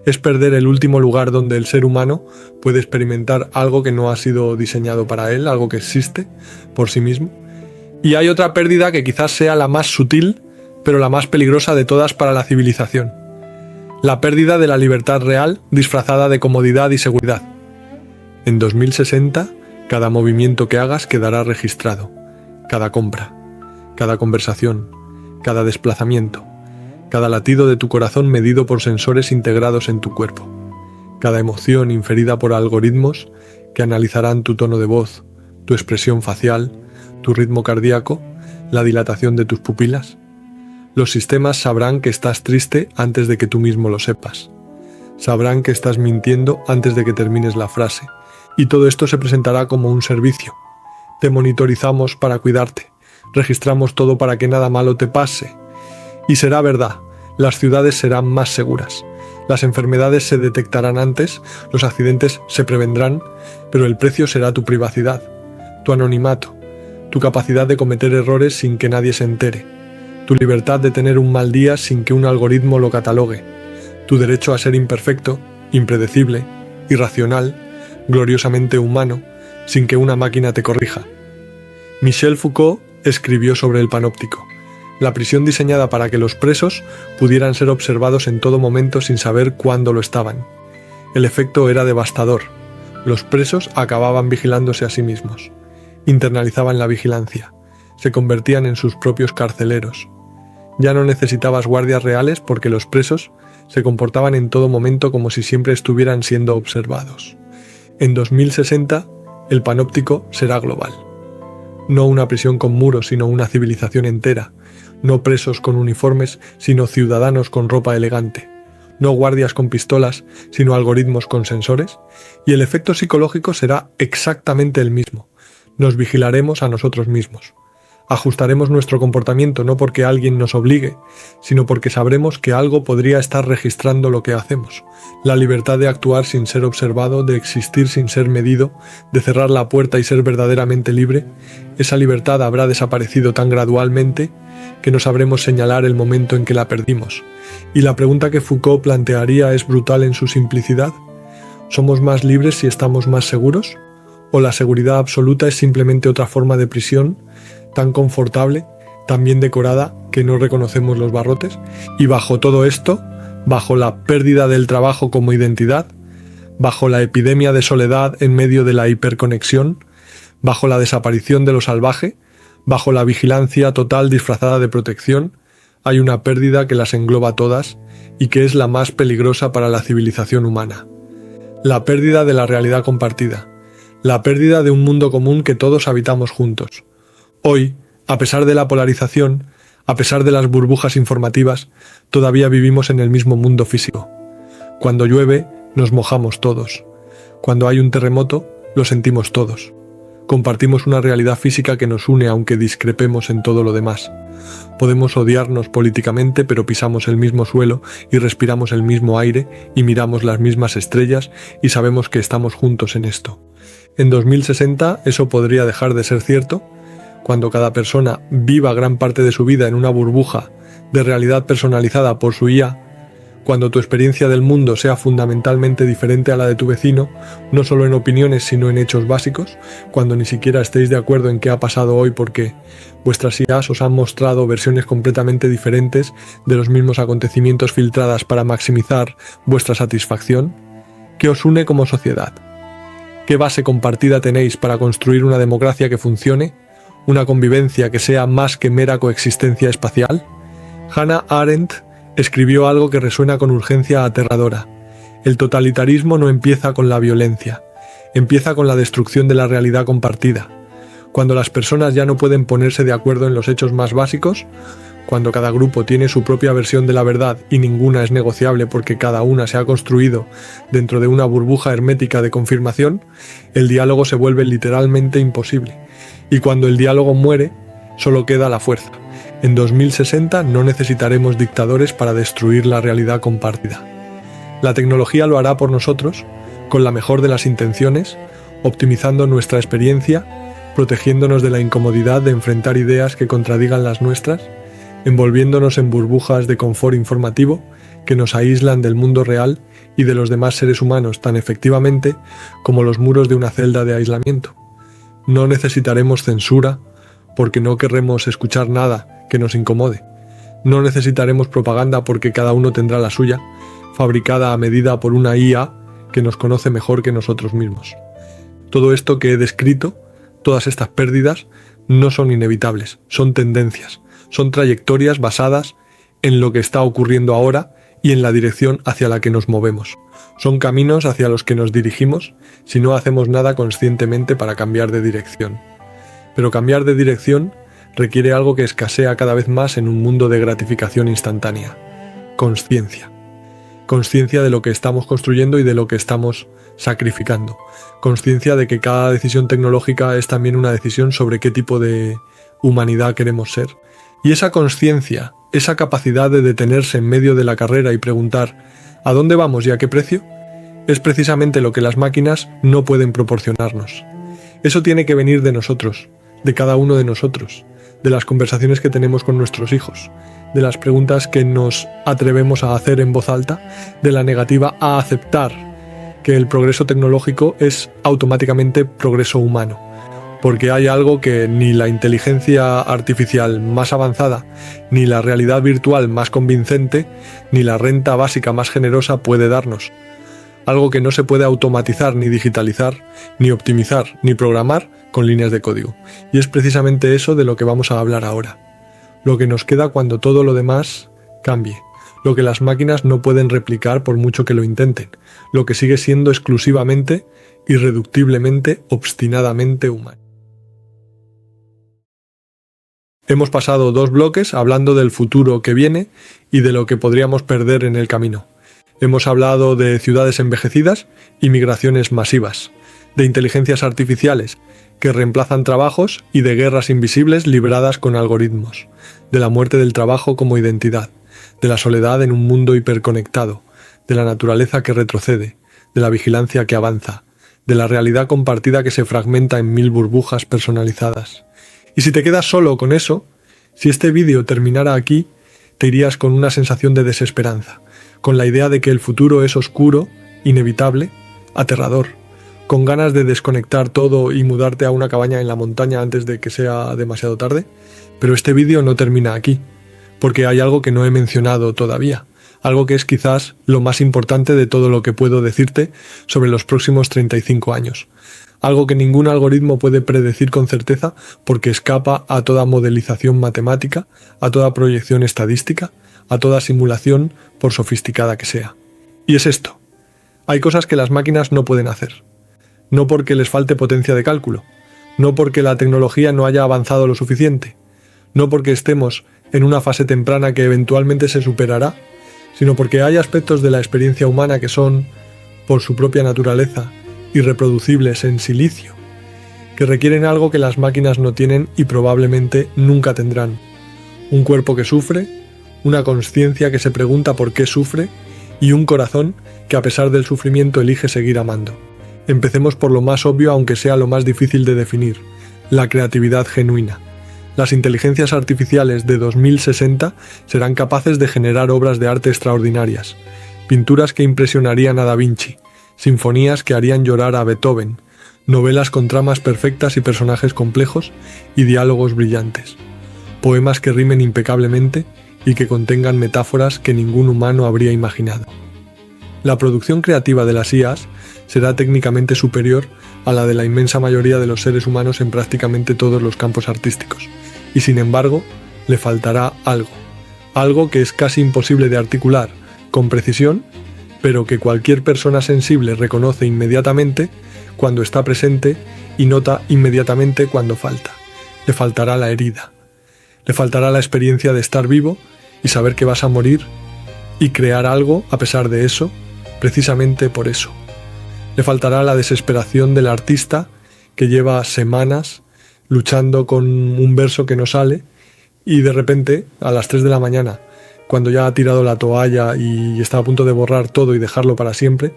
Es perder el último lugar donde el ser humano puede experimentar algo que no ha sido diseñado para él, algo que existe por sí mismo. Y hay otra pérdida que quizás sea la más sutil, pero la más peligrosa de todas para la civilización. La pérdida de la libertad real disfrazada de comodidad y seguridad. En 2060, cada movimiento que hagas quedará registrado. Cada compra, cada conversación, cada desplazamiento, cada latido de tu corazón medido por sensores integrados en tu cuerpo, cada emoción inferida por algoritmos que analizarán tu tono de voz, tu expresión facial, tu ritmo cardíaco, la dilatación de tus pupilas. Los sistemas sabrán que estás triste antes de que tú mismo lo sepas. Sabrán que estás mintiendo antes de que termines la frase. Y todo esto se presentará como un servicio. Te monitorizamos para cuidarte. Registramos todo para que nada malo te pase. Y será verdad, las ciudades serán más seguras. Las enfermedades se detectarán antes, los accidentes se prevendrán, pero el precio será tu privacidad, tu anonimato, tu capacidad de cometer errores sin que nadie se entere, tu libertad de tener un mal día sin que un algoritmo lo catalogue, tu derecho a ser imperfecto, impredecible, irracional, gloriosamente humano, sin que una máquina te corrija. Michel Foucault escribió sobre el panóptico, la prisión diseñada para que los presos pudieran ser observados en todo momento sin saber cuándo lo estaban. El efecto era devastador. Los presos acababan vigilándose a sí mismos. Internalizaban la vigilancia. Se convertían en sus propios carceleros. Ya no necesitabas guardias reales porque los presos se comportaban en todo momento como si siempre estuvieran siendo observados. En 2060, el panóptico será global. No una prisión con muros, sino una civilización entera. No presos con uniformes, sino ciudadanos con ropa elegante. No guardias con pistolas, sino algoritmos con sensores. Y el efecto psicológico será exactamente el mismo. Nos vigilaremos a nosotros mismos. Ajustaremos nuestro comportamiento no porque alguien nos obligue, sino porque sabremos que algo podría estar registrando lo que hacemos. La libertad de actuar sin ser observado, de existir sin ser medido, de cerrar la puerta y ser verdaderamente libre, esa libertad habrá desaparecido tan gradualmente que no sabremos señalar el momento en que la perdimos. Y la pregunta que Foucault plantearía es brutal en su simplicidad. ¿Somos más libres si estamos más seguros? ¿O la seguridad absoluta es simplemente otra forma de prisión, tan confortable, tan bien decorada que no reconocemos los barrotes? Y bajo todo esto, bajo la pérdida del trabajo como identidad, bajo la epidemia de soledad en medio de la hiperconexión, bajo la desaparición de lo salvaje, bajo la vigilancia total disfrazada de protección, hay una pérdida que las engloba todas y que es la más peligrosa para la civilización humana. La pérdida de la realidad compartida, la pérdida de un mundo común que todos habitamos juntos. Hoy, a pesar de la polarización, a pesar de las burbujas informativas, todavía vivimos en el mismo mundo físico. Cuando llueve, nos mojamos todos. Cuando hay un terremoto, lo sentimos todos. Compartimos una realidad física que nos une aunque discrepemos en todo lo demás. Podemos odiarnos políticamente, pero pisamos el mismo suelo y respiramos el mismo aire y miramos las mismas estrellas y sabemos que estamos juntos en esto. En 2060 eso podría dejar de ser cierto, cuando cada persona viva gran parte de su vida en una burbuja de realidad personalizada por su IA, cuando tu experiencia del mundo sea fundamentalmente diferente a la de tu vecino, no solo en opiniones sino en hechos básicos, cuando ni siquiera estéis de acuerdo en qué ha pasado hoy porque vuestras IAs os han mostrado versiones completamente diferentes de los mismos acontecimientos filtradas para maximizar vuestra satisfacción, ¿qué os une como sociedad? ¿Qué base compartida tenéis para construir una democracia que funcione? ¿Una convivencia que sea más que mera coexistencia espacial? Hannah Arendt escribió algo que resuena con urgencia aterradora. El totalitarismo no empieza con la violencia. Empieza con la destrucción de la realidad compartida. Cuando las personas ya no pueden ponerse de acuerdo en los hechos más básicos, cuando cada grupo tiene su propia versión de la verdad y ninguna es negociable porque cada una se ha construido dentro de una burbuja hermética de confirmación, el diálogo se vuelve literalmente imposible. Y cuando el diálogo muere, solo queda la fuerza. En 2060 no necesitaremos dictadores para destruir la realidad compartida. La tecnología lo hará por nosotros, con la mejor de las intenciones, optimizando nuestra experiencia, protegiéndonos de la incomodidad de enfrentar ideas que contradigan las nuestras, envolviéndonos en burbujas de confort informativo que nos aíslan del mundo real y de los demás seres humanos tan efectivamente como los muros de una celda de aislamiento. No necesitaremos censura porque no querremos escuchar nada que nos incomode. No necesitaremos propaganda porque cada uno tendrá la suya, fabricada a medida por una IA que nos conoce mejor que nosotros mismos. Todo esto que he descrito, todas estas pérdidas, no son inevitables, son tendencias. Son trayectorias basadas en lo que está ocurriendo ahora y en la dirección hacia la que nos movemos. Son caminos hacia los que nos dirigimos si no hacemos nada conscientemente para cambiar de dirección. Pero cambiar de dirección requiere algo que escasea cada vez más en un mundo de gratificación instantánea: consciencia. Consciencia de lo que estamos construyendo y de lo que estamos sacrificando. Consciencia de que cada decisión tecnológica es también una decisión sobre qué tipo de humanidad queremos ser. Y esa consciencia, esa capacidad de detenerse en medio de la carrera y preguntar ¿a dónde vamos y a qué precio?, es precisamente lo que las máquinas no pueden proporcionarnos. Eso tiene que venir de nosotros, de cada uno de nosotros, de las conversaciones que tenemos con nuestros hijos, de las preguntas que nos atrevemos a hacer en voz alta, de la negativa a aceptar que el progreso tecnológico es automáticamente progreso humano. Porque hay algo que ni la inteligencia artificial más avanzada, ni la realidad virtual más convincente, ni la renta básica más generosa puede darnos. Algo que no se puede automatizar, ni digitalizar, ni optimizar, ni programar con líneas de código. Y es precisamente eso de lo que vamos a hablar ahora. Lo que nos queda cuando todo lo demás cambie. Lo que las máquinas no pueden replicar por mucho que lo intenten. Lo que sigue siendo exclusivamente, irreductiblemente, obstinadamente humano. Hemos pasado 2 bloques hablando del futuro que viene y de lo que podríamos perder en el camino. Hemos hablado de ciudades envejecidas y migraciones masivas, de inteligencias artificiales que reemplazan trabajos y de guerras invisibles libradas con algoritmos, de la muerte del trabajo como identidad, de la soledad en un mundo hiperconectado, de la naturaleza que retrocede, de la vigilancia que avanza, de la realidad compartida que se fragmenta en 1000 burbujas personalizadas. Y si te quedas solo con eso, si este vídeo terminara aquí, te irías con una sensación de desesperanza, con la idea de que el futuro es oscuro, inevitable, aterrador, con ganas de desconectar todo y mudarte a una cabaña en la montaña antes de que sea demasiado tarde. Pero este vídeo no termina aquí, porque hay algo que no he mencionado todavía, algo que es quizás lo más importante de todo lo que puedo decirte sobre los próximos 35 años. Algo que ningún algoritmo puede predecir con certeza porque escapa a toda modelización matemática, a toda proyección estadística, a toda simulación, por sofisticada que sea. Y es esto. Hay cosas que las máquinas no pueden hacer. No porque les falte potencia de cálculo, no porque la tecnología no haya avanzado lo suficiente, no porque estemos en una fase temprana que eventualmente se superará, sino porque hay aspectos de la experiencia humana que son, por su propia naturaleza, irreproducibles en silicio, que requieren algo que las máquinas no tienen y probablemente nunca tendrán. Un cuerpo que sufre, una conciencia que se pregunta por qué sufre y un corazón que a pesar del sufrimiento elige seguir amando. Empecemos por lo más obvio, aunque sea lo más difícil de definir: la creatividad genuina. Las inteligencias artificiales de 2060 serán capaces de generar obras de arte extraordinarias, pinturas que impresionarían a Da Vinci, sinfonías que harían llorar a Beethoven, novelas con tramas perfectas y personajes complejos y diálogos brillantes, poemas que rimen impecablemente y que contengan metáforas que ningún humano habría imaginado. La producción creativa de las IAs será técnicamente superior a la de la inmensa mayoría de los seres humanos en prácticamente todos los campos artísticos, y sin embargo, le faltará algo que es casi imposible de articular con precisión, pero que cualquier persona sensible reconoce inmediatamente cuando está presente y nota inmediatamente cuando falta. Le faltará la herida. Le faltará la experiencia de estar vivo y saber que vas a morir y crear algo a pesar de eso, precisamente por eso. Le faltará la desesperación del artista que lleva semanas luchando con un verso que no sale y de repente, a las 3 de la mañana, cuando ya ha tirado la toalla y está a punto de borrar todo y dejarlo para siempre,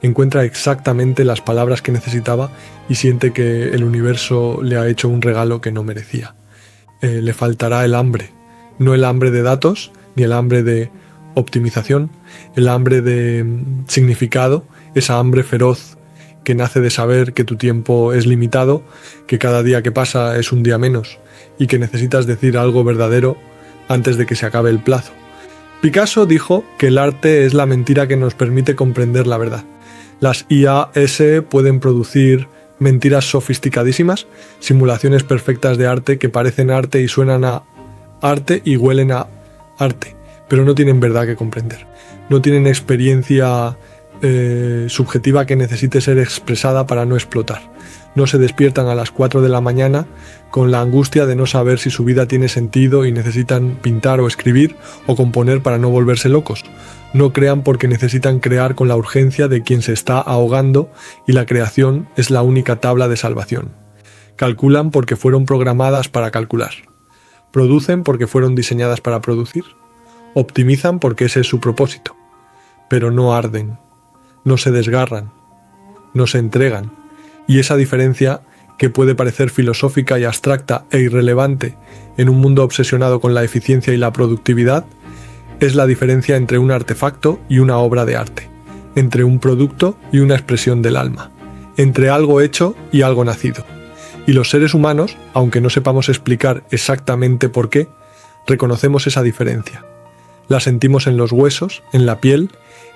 encuentra exactamente las palabras que necesitaba y siente que el universo le ha hecho un regalo que no merecía. Le faltará el hambre, no el hambre de datos ni el hambre de optimización, el hambre de significado, esa hambre feroz que nace de saber que tu tiempo es limitado, que cada día que pasa es un día menos y que necesitas decir algo verdadero antes de que se acabe el plazo. Picasso dijo que el arte es la mentira que nos permite comprender la verdad. Las IAS pueden producir mentiras sofisticadísimas, simulaciones perfectas de arte que parecen arte y suenan a arte y huelen a arte, pero no tienen verdad que comprender. No tienen experiencia subjetiva que necesite ser expresada para no explotar. No se despiertan a las 4 de la mañana con la angustia de no saber si su vida tiene sentido y necesitan pintar o escribir o componer para no volverse locos. No crean porque necesitan crear con la urgencia de quien se está ahogando y la creación es la única tabla de salvación. Calculan porque fueron programadas para calcular. Producen porque fueron diseñadas para producir. Optimizan porque ese es su propósito. Pero no arden. No se desgarran, no se entregan, y esa diferencia, que puede parecer filosófica y abstracta e irrelevante en un mundo obsesionado con la eficiencia y la productividad, es la diferencia entre un artefacto y una obra de arte, entre un producto y una expresión del alma, entre algo hecho y algo nacido. Y los seres humanos, aunque no sepamos explicar exactamente por qué, reconocemos esa diferencia. La sentimos en los huesos, en la piel,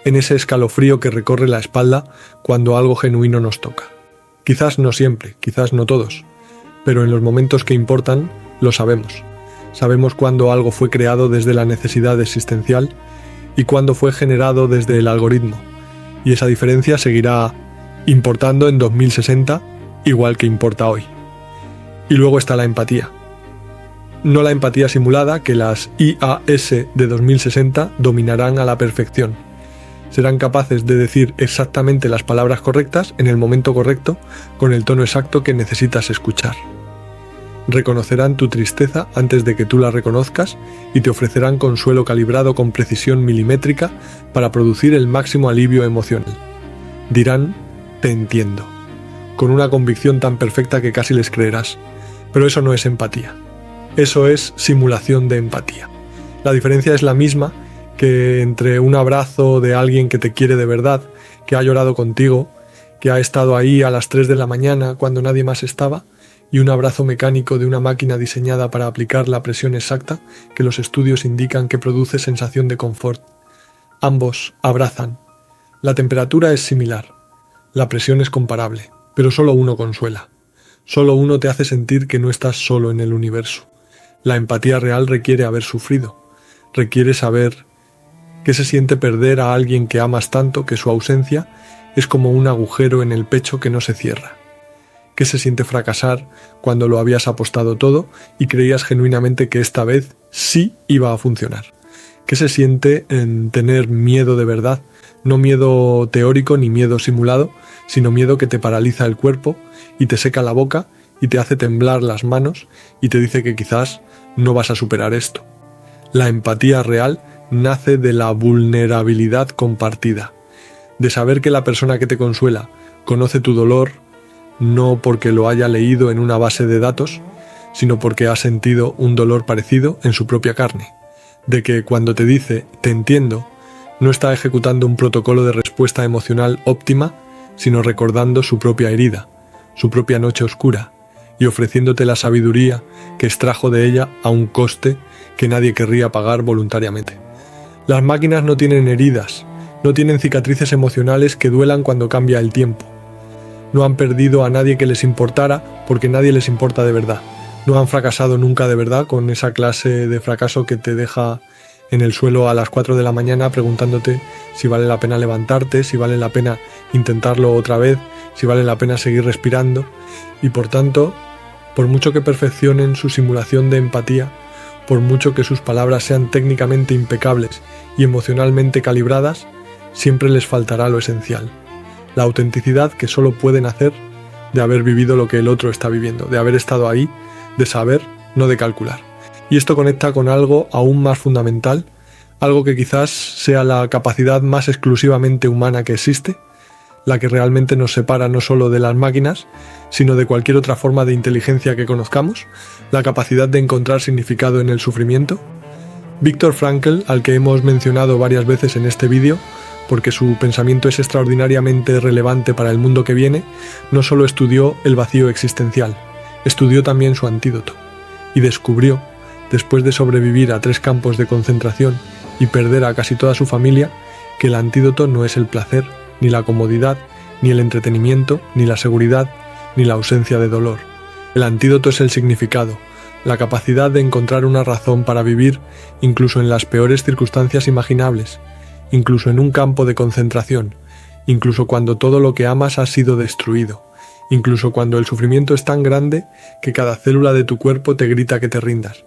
en ese escalofrío que recorre la espalda cuando algo genuino nos toca. Quizás no siempre, quizás no todos, pero en los momentos que importan lo sabemos. Sabemos cuándo algo fue creado desde la necesidad existencial y cuándo fue generado desde el algoritmo. Y esa diferencia seguirá importando en 2060, igual que importa hoy. Y luego está la empatía. No la empatía simulada que las IAS de 2060 dominarán a la perfección. Serán capaces de decir exactamente las palabras correctas en el momento correcto, con el tono exacto que necesitas escuchar. Reconocerán tu tristeza antes de que tú la reconozcas y te ofrecerán consuelo calibrado con precisión milimétrica para producir el máximo alivio emocional. Dirán, te entiendo, con una convicción tan perfecta que casi les creerás. Pero eso no es empatía. Eso es simulación de empatía. La diferencia es la misma que entre un abrazo de alguien que te quiere de verdad, que ha llorado contigo, que ha estado ahí a las 3 de la mañana cuando nadie más estaba, y un abrazo mecánico de una máquina diseñada para aplicar la presión exacta que los estudios indican que produce sensación de confort. Ambos abrazan. La temperatura es similar. La presión es comparable, pero solo uno consuela. Solo uno te hace sentir que no estás solo en el universo. La empatía real requiere haber sufrido. Requiere saber qué se siente perder a alguien que amas tanto que su ausencia es como un agujero en el pecho que no se cierra. Qué se siente fracasar cuando lo habías apostado todo y creías genuinamente que esta vez sí iba a funcionar. Qué se siente en tener miedo de verdad, no miedo teórico ni miedo simulado, sino miedo que te paraliza el cuerpo y te seca la boca y te hace temblar las manos y te dice que quizás no vas a superar esto. La empatía real nace de la vulnerabilidad compartida, de saber que la persona que te consuela conoce tu dolor no porque lo haya leído en una base de datos, sino porque ha sentido un dolor parecido en su propia carne, de que cuando te dice «te entiendo», no está ejecutando un protocolo de respuesta emocional óptima, sino recordando su propia herida, su propia noche oscura, y ofreciéndote la sabiduría que extrajo de ella a un coste que nadie querría pagar voluntariamente. Las máquinas no tienen heridas, no tienen cicatrices emocionales que duelan cuando cambia el tiempo. No han perdido a nadie que les importara porque nadie les importa de verdad. No han fracasado nunca de verdad con esa clase de fracaso que te deja en el suelo a las 4 de la mañana preguntándote si vale la pena levantarte, si vale la pena intentarlo otra vez si vale la pena seguir respirando, y por tanto, por mucho que perfeccionen su simulación de empatía, por mucho que sus palabras sean técnicamente impecables y emocionalmente calibradas, siempre les faltará lo esencial, la autenticidad que solo pueden hacer de haber vivido lo que el otro está viviendo, de haber estado ahí, de saber, no de calcular. Y esto conecta con algo aún más fundamental, algo que quizás sea la capacidad más exclusivamente humana que existe, la que realmente nos separa no solo de las máquinas, sino de cualquier otra forma de inteligencia que conozcamos, la capacidad de encontrar significado en el sufrimiento. Viktor Frankl, al que hemos mencionado varias veces en este vídeo, porque su pensamiento es extraordinariamente relevante para el mundo que viene, no solo estudió el vacío existencial, estudió también su antídoto, y descubrió, después de sobrevivir a 3 campos de concentración y perder a casi toda su familia, que el antídoto no es el placer, ni la comodidad, ni el entretenimiento, ni la seguridad, ni la ausencia de dolor. El antídoto es el significado, la capacidad de encontrar una razón para vivir incluso en las peores circunstancias imaginables, incluso en un campo de concentración, incluso cuando todo lo que amas ha sido destruido, incluso cuando el sufrimiento es tan grande que cada célula de tu cuerpo te grita que te rindas.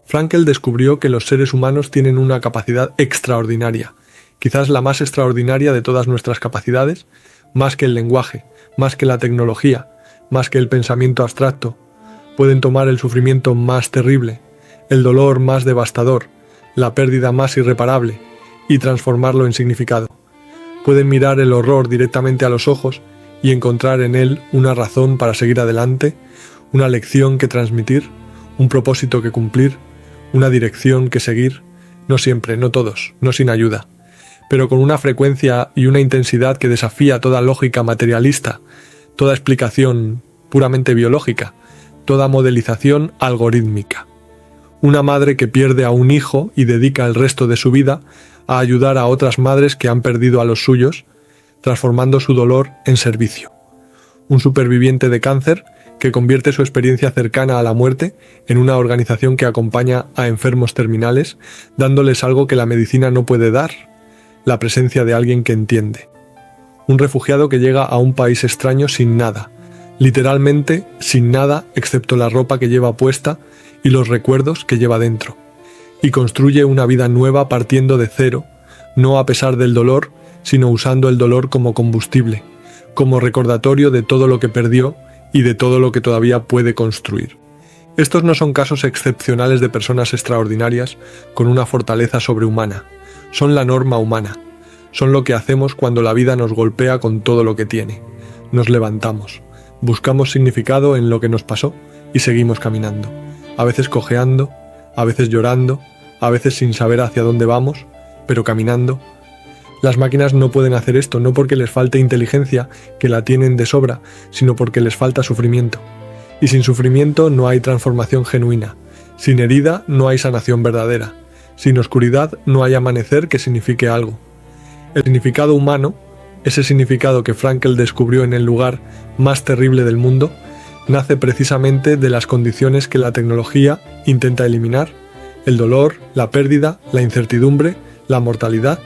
Frankl descubrió que los seres humanos tienen una capacidad extraordinaria, quizás la más extraordinaria de todas nuestras capacidades, más que el lenguaje, más que la tecnología, más que el pensamiento abstracto. Pueden tomar el sufrimiento más terrible, el dolor más devastador, la pérdida más irreparable, y transformarlo en significado. Pueden mirar el horror directamente a los ojos y encontrar en él una razón para seguir adelante, una lección que transmitir, un propósito que cumplir, una dirección que seguir, no siempre, no todos, no sin ayuda, pero con una frecuencia y una intensidad que desafía toda lógica materialista, toda explicación puramente biológica, toda modelización algorítmica. Una madre que pierde a un hijo y dedica el resto de su vida a ayudar a otras madres que han perdido a los suyos, transformando su dolor en servicio. Un superviviente de cáncer que convierte su experiencia cercana a la muerte en una organización que acompaña a enfermos terminales, dándoles algo que la medicina no puede dar, la presencia de alguien que entiende. Un refugiado que llega a un país extraño sin nada, literalmente sin nada excepto la ropa que lleva puesta y los recuerdos que lleva dentro, y construye una vida nueva partiendo de cero, no a pesar del dolor, sino usando el dolor como combustible, como recordatorio de todo lo que perdió y de todo lo que todavía puede construir. Estos no son casos excepcionales de personas extraordinarias con una fortaleza sobrehumana, son la norma humana, son lo que hacemos cuando la vida nos golpea con todo lo que tiene. Nos levantamos, buscamos significado en lo que nos pasó y seguimos caminando, a veces cojeando, a veces llorando, a veces sin saber hacia dónde vamos, pero caminando. Las máquinas no pueden hacer esto, no porque les falte inteligencia, que la tienen de sobra, sino porque les falta sufrimiento. Y sin sufrimiento no hay transformación genuina. Sin herida no hay sanación verdadera. Sin oscuridad no hay amanecer que signifique algo. El significado humano, ese significado que Frankl descubrió en el lugar más terrible del mundo, nace precisamente de las condiciones que la tecnología intenta eliminar: el dolor, la pérdida, la incertidumbre, la mortalidad.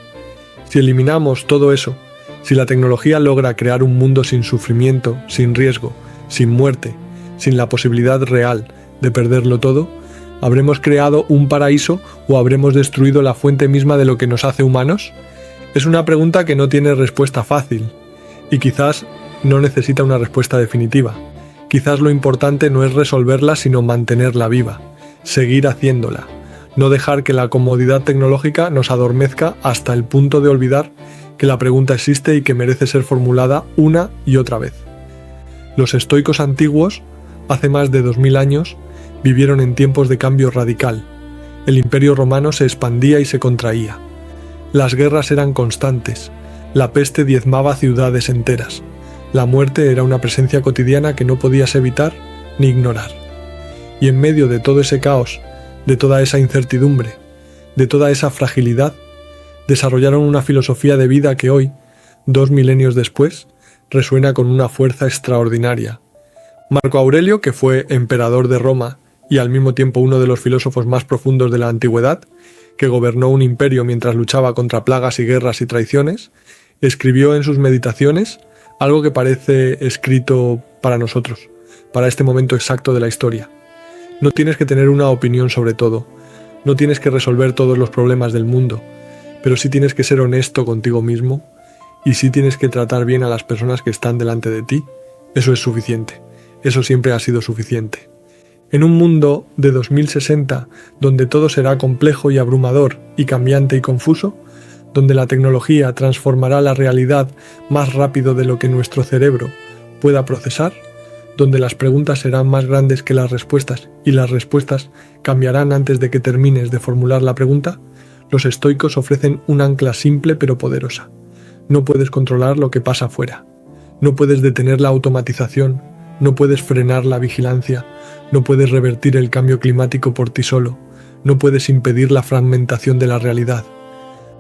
Si eliminamos todo eso, si la tecnología logra crear un mundo sin sufrimiento, sin riesgo, sin muerte, sin la posibilidad real de perderlo todo, ¿habremos creado un paraíso o habremos destruido la fuente misma de lo que nos hace humanos? Es una pregunta que no tiene respuesta fácil y quizás no necesita una respuesta definitiva. Quizás lo importante no es resolverla sino mantenerla viva, seguir haciéndola. No dejar que la comodidad tecnológica nos adormezca hasta el punto de olvidar que la pregunta existe y que merece ser formulada una y otra vez. Los estoicos antiguos, hace más de 2000 años, vivieron en tiempos de cambio radical. El imperio romano se expandía y se contraía. Las guerras eran constantes. La peste diezmaba ciudades enteras. La muerte era una presencia cotidiana que no podías evitar ni ignorar. Y en medio de todo ese caos, de toda esa incertidumbre, de toda esa fragilidad, desarrollaron una filosofía de vida que hoy, 2 milenios después, resuena con una fuerza extraordinaria. Marco Aurelio, que fue emperador de Roma y al mismo tiempo uno de los filósofos más profundos de la antigüedad, que gobernó un imperio mientras luchaba contra plagas y guerras y traiciones, escribió en sus meditaciones: algo que parece escrito para nosotros, para este momento exacto de la historia. No tienes que tener una opinión sobre todo, no tienes que resolver todos los problemas del mundo, pero sí tienes que ser honesto contigo mismo y sí tienes que tratar bien a las personas que están delante de ti. Eso es suficiente, eso siempre ha sido suficiente. En un mundo de 2060, donde todo será complejo y abrumador y cambiante y confuso, donde la tecnología transformará la realidad más rápido de lo que nuestro cerebro pueda procesar, donde las preguntas serán más grandes que las respuestas y las respuestas cambiarán antes de que termines de formular la pregunta, los estoicos ofrecen un ancla simple pero poderosa. No puedes controlar lo que pasa afuera, no puedes detener la automatización, no puedes frenar la vigilancia, no puedes revertir el cambio climático por ti solo, no puedes impedir la fragmentación de la realidad.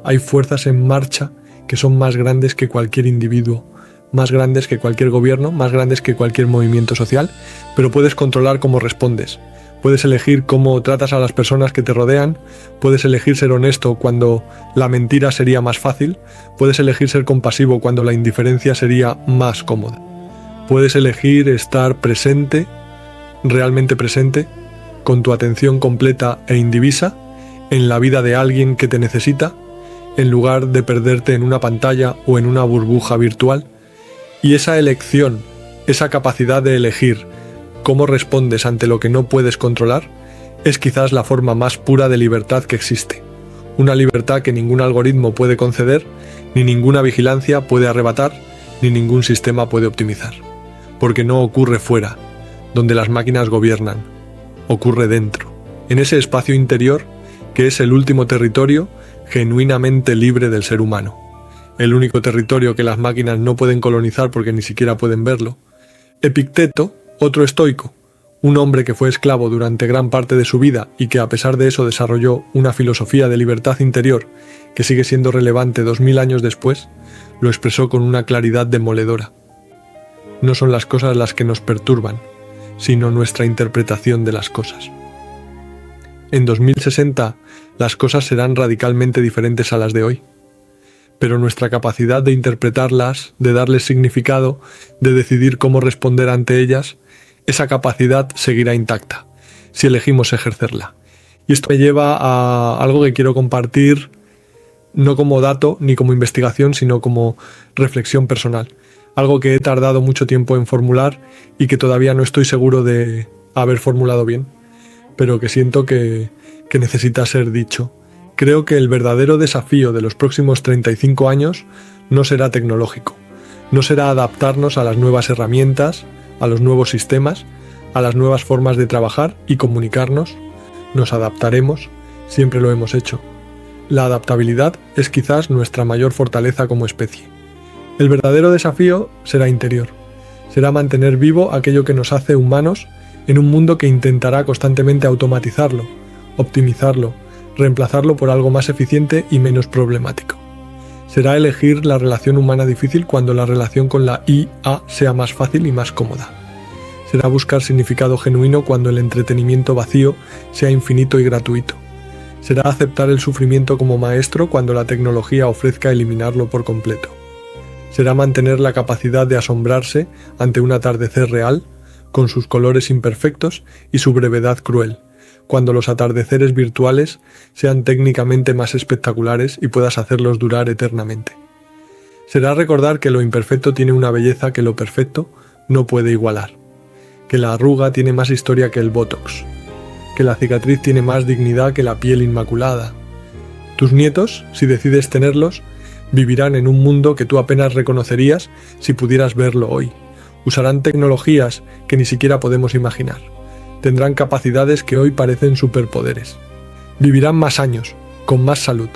Hay fuerzas en marcha que son más grandes que cualquier individuo, más grandes que cualquier gobierno, más grandes que cualquier movimiento social, pero puedes controlar cómo respondes. Puedes elegir cómo tratas a las personas que te rodean, puedes elegir ser honesto cuando la mentira sería más fácil, puedes elegir ser compasivo cuando la indiferencia sería más cómoda. Puedes elegir estar presente, realmente presente, con tu atención completa e indivisa, en la vida de alguien que te necesita, en lugar de perderte en una pantalla o en una burbuja virtual. Y esa elección, esa capacidad de elegir cómo respondes ante lo que no puedes controlar, es quizás la forma más pura de libertad que existe. Una libertad que ningún algoritmo puede conceder, ni ninguna vigilancia puede arrebatar, ni ningún sistema puede optimizar. Porque no ocurre fuera, donde las máquinas gobiernan, ocurre dentro, en ese espacio interior que es el último territorio genuinamente libre del ser humano. El único territorio que las máquinas no pueden colonizar porque ni siquiera pueden verlo. Epicteto, otro estoico, un hombre que fue esclavo durante gran parte de su vida y que a pesar de eso desarrolló una filosofía de libertad interior que sigue siendo relevante 2000 años después, lo expresó con una claridad demoledora. No son las cosas las que nos perturban, sino nuestra interpretación de las cosas. En 2060, las cosas serán radicalmente diferentes a las de hoy, pero nuestra capacidad de interpretarlas, de darles significado, de decidir cómo responder ante ellas, esa capacidad seguirá intacta, si elegimos ejercerla. Y esto me lleva a algo que quiero compartir, no como dato ni como investigación, sino como reflexión personal. Algo que he tardado mucho tiempo en formular y que todavía no estoy seguro de haber formulado bien, pero que siento que necesita ser dicho. Creo que el verdadero desafío de los próximos 35 años no será tecnológico, no será adaptarnos a las nuevas herramientas, a los nuevos sistemas, a las nuevas formas de trabajar y comunicarnos. Nos adaptaremos, siempre lo hemos hecho. La adaptabilidad es quizás nuestra mayor fortaleza como especie. El verdadero desafío será interior, será mantener vivo aquello que nos hace humanos en un mundo que intentará constantemente automatizarlo, optimizarlo, reemplazarlo por algo más eficiente y menos problemático. Será elegir la relación humana difícil cuando la relación con la IA sea más fácil y más cómoda. Será buscar significado genuino cuando el entretenimiento vacío sea infinito y gratuito. Será aceptar el sufrimiento como maestro cuando la tecnología ofrezca eliminarlo por completo. Será mantener la capacidad de asombrarse ante un atardecer real, con sus colores imperfectos y su brevedad cruel, cuando los atardeceres virtuales sean técnicamente más espectaculares y puedas hacerlos durar eternamente. Será recordar que lo imperfecto tiene una belleza que lo perfecto no puede igualar, que la arruga tiene más historia que el botox, que la cicatriz tiene más dignidad que la piel inmaculada. Tus nietos, si decides tenerlos, vivirán en un mundo que tú apenas reconocerías si pudieras verlo hoy. Usarán tecnologías que ni siquiera podemos imaginar. Tendrán capacidades que hoy parecen superpoderes. Vivirán más años, con más salud,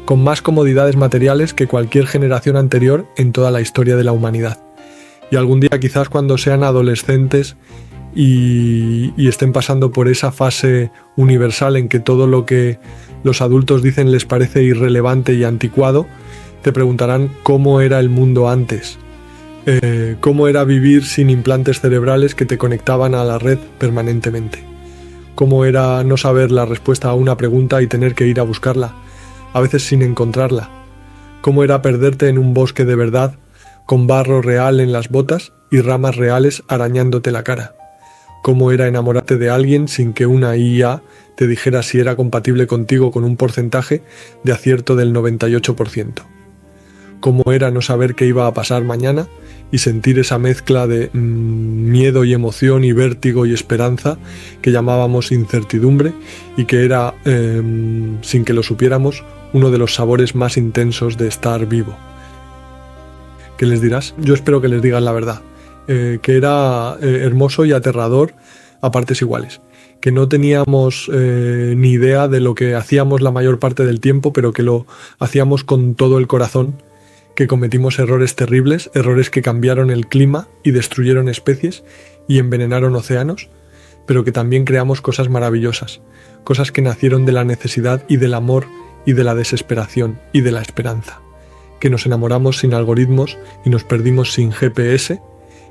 con más comodidades materiales que cualquier generación anterior en toda la historia de la humanidad. Y algún día, quizás cuando sean adolescentes y estén pasando por esa fase universal en que todo lo que los adultos dicen les parece irrelevante y anticuado, te preguntarán cómo era el mundo antes. Cómo era vivir sin implantes cerebrales que te conectaban a la red permanentemente. Cómo era no saber la respuesta a una pregunta y tener que ir a buscarla, a veces sin encontrarla. Cómo era perderte en un bosque de verdad con barro real en las botas y ramas reales arañándote la cara. Cómo era enamorarte de alguien sin que una IA te dijera si era compatible contigo con un porcentaje de acierto del 98%. Cómo era no saber qué iba a pasar mañana y sentir esa mezcla de miedo y emoción y vértigo y esperanza que llamábamos incertidumbre y que era, sin que lo supiéramos, uno de los sabores más intensos de estar vivo. ¿Qué les dirás? Yo espero que les digan la verdad. Que era hermoso y aterrador a partes iguales. Que no teníamos ni idea de lo que hacíamos la mayor parte del tiempo, pero que lo hacíamos con todo el corazón. Que cometimos errores terribles, errores que cambiaron el clima y destruyeron especies y envenenaron océanos, pero que también creamos cosas maravillosas, cosas que nacieron de la necesidad y del amor y de la desesperación y de la esperanza, que nos enamoramos sin algoritmos y nos perdimos sin GPS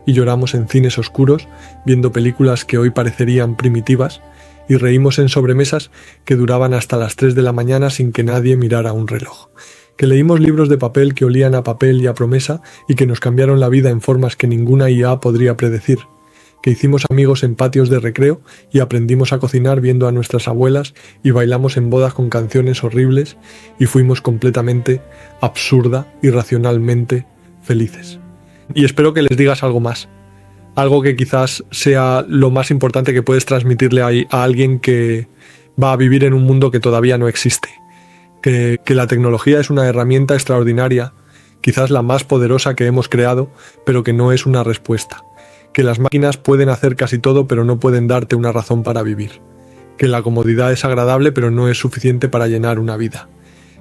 y lloramos en cines oscuros viendo películas que hoy parecerían primitivas y reímos en sobremesas que duraban hasta las 3 de la mañana sin que nadie mirara un reloj. Que leímos libros de papel que olían a papel y a promesa y que nos cambiaron la vida en formas que ninguna IA podría predecir. Que hicimos amigos en patios de recreo y aprendimos a cocinar viendo a nuestras abuelas y bailamos en bodas con canciones horribles y fuimos completamente, absurda, irracionalmente felices. Y espero que les digas algo más. Algo que quizás sea lo más importante que puedes transmitirle a alguien que va a vivir en un mundo que todavía no existe. Que la tecnología es una herramienta extraordinaria, quizás la más poderosa que hemos creado, pero que no es una respuesta. Que las máquinas pueden hacer casi todo, pero no pueden darte una razón para vivir. Que la comodidad es agradable, pero no es suficiente para llenar una vida.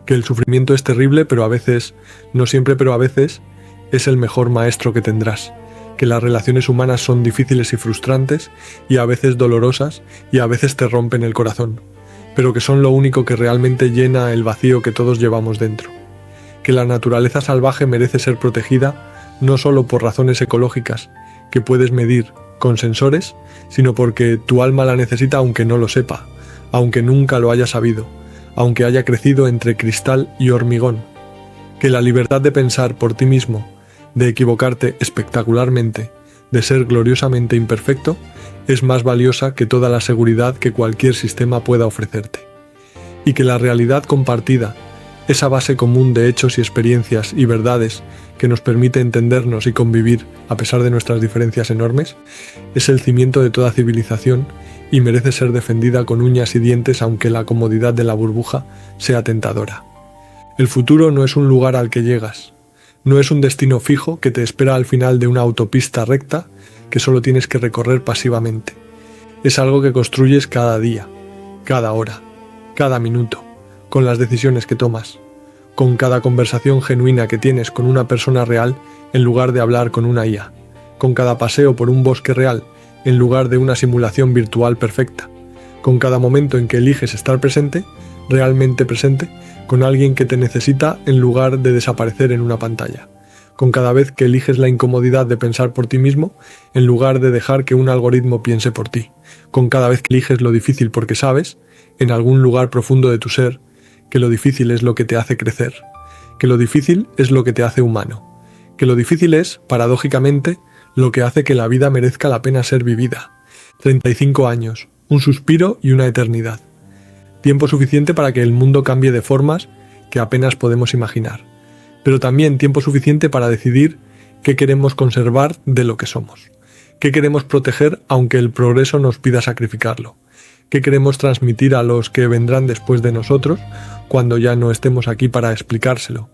Que el sufrimiento es terrible, pero a veces, no siempre, pero a veces, es el mejor maestro que tendrás. Que las relaciones humanas son difíciles y frustrantes, y a veces dolorosas, y a veces te rompen el corazón. Pero que son lo único que realmente llena el vacío que todos llevamos dentro. Que la naturaleza salvaje merece ser protegida no solo por razones ecológicas que puedes medir con sensores, sino porque tu alma la necesita aunque no lo sepa, aunque nunca lo haya sabido, aunque haya crecido entre cristal y hormigón. Que la libertad de pensar por ti mismo, de equivocarte espectacularmente, de ser gloriosamente imperfecto, es más valiosa que toda la seguridad que cualquier sistema pueda ofrecerte. Y que la realidad compartida, esa base común de hechos y experiencias y verdades que nos permite entendernos y convivir a pesar de nuestras diferencias enormes, es el cimiento de toda civilización y merece ser defendida con uñas y dientes aunque la comodidad de la burbuja sea tentadora. El futuro no es un lugar al que llegas, no es un destino fijo que te espera al final de una autopista recta que solo tienes que recorrer pasivamente. Es algo que construyes cada día, cada hora, cada minuto, con las decisiones que tomas, con cada conversación genuina que tienes con una persona real en lugar de hablar con una IA, con cada paseo por un bosque real en lugar de una simulación virtual perfecta, con cada momento en que eliges estar presente, realmente presente, con alguien que te necesita en lugar de desaparecer en una pantalla. Con cada vez que eliges la incomodidad de pensar por ti mismo, en lugar de dejar que un algoritmo piense por ti. Con cada vez que eliges lo difícil porque sabes, en algún lugar profundo de tu ser, que lo difícil es lo que te hace crecer. Que lo difícil es lo que te hace humano. Que lo difícil es, paradójicamente, lo que hace que la vida merezca la pena ser vivida. 35 años, un suspiro y una eternidad. Tiempo suficiente para que el mundo cambie de formas que apenas podemos imaginar. Pero también tiempo suficiente para decidir qué queremos conservar de lo que somos, qué queremos proteger aunque el progreso nos pida sacrificarlo, qué queremos transmitir a los que vendrán después de nosotros cuando ya no estemos aquí para explicárselo.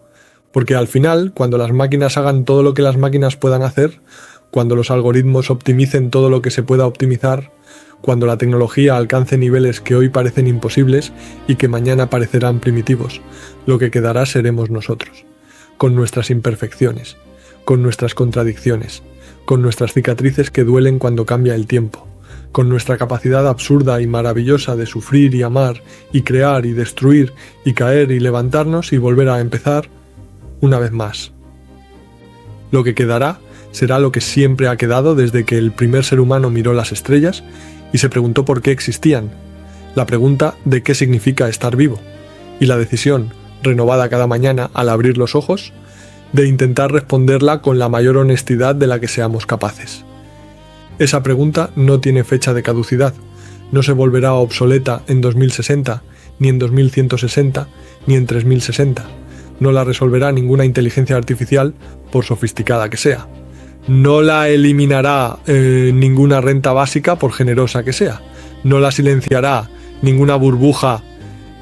Porque al final, cuando las máquinas hagan todo lo que las máquinas puedan hacer, cuando los algoritmos optimicen todo lo que se pueda optimizar, cuando la tecnología alcance niveles que hoy parecen imposibles y que mañana parecerán primitivos, lo que quedará seremos nosotros. Con nuestras imperfecciones, con nuestras contradicciones, con nuestras cicatrices que duelen cuando cambia el tiempo, con nuestra capacidad absurda y maravillosa de sufrir y amar, y crear y destruir, y caer y levantarnos y volver a empezar una vez más. Lo que quedará será lo que siempre ha quedado desde que el primer ser humano miró las estrellas y se preguntó por qué existían, la pregunta de qué significa estar vivo, y la decisión renovada cada mañana al abrir los ojos, de intentar responderla con la mayor honestidad de la que seamos capaces. Esa pregunta no tiene fecha de caducidad, no se volverá obsoleta en 2060, ni en 2160, ni en 3060. No la resolverá ninguna inteligencia artificial, por sofisticada que sea. No la eliminará ninguna renta básica, por generosa que sea. No la silenciará ninguna burbuja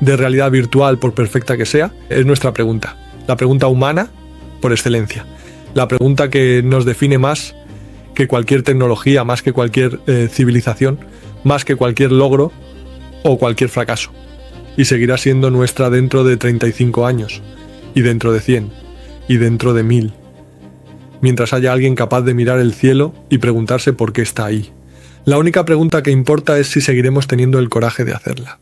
de realidad virtual, por perfecta que sea. Es nuestra pregunta. La pregunta humana por excelencia. La pregunta que nos define más que cualquier tecnología, más que cualquier civilización, más que cualquier logro o cualquier fracaso. Y seguirá siendo nuestra dentro de 35 años, y dentro de 100, y dentro de 1000. Mientras haya alguien capaz de mirar el cielo y preguntarse por qué está ahí. La única pregunta que importa es si seguiremos teniendo el coraje de hacerla.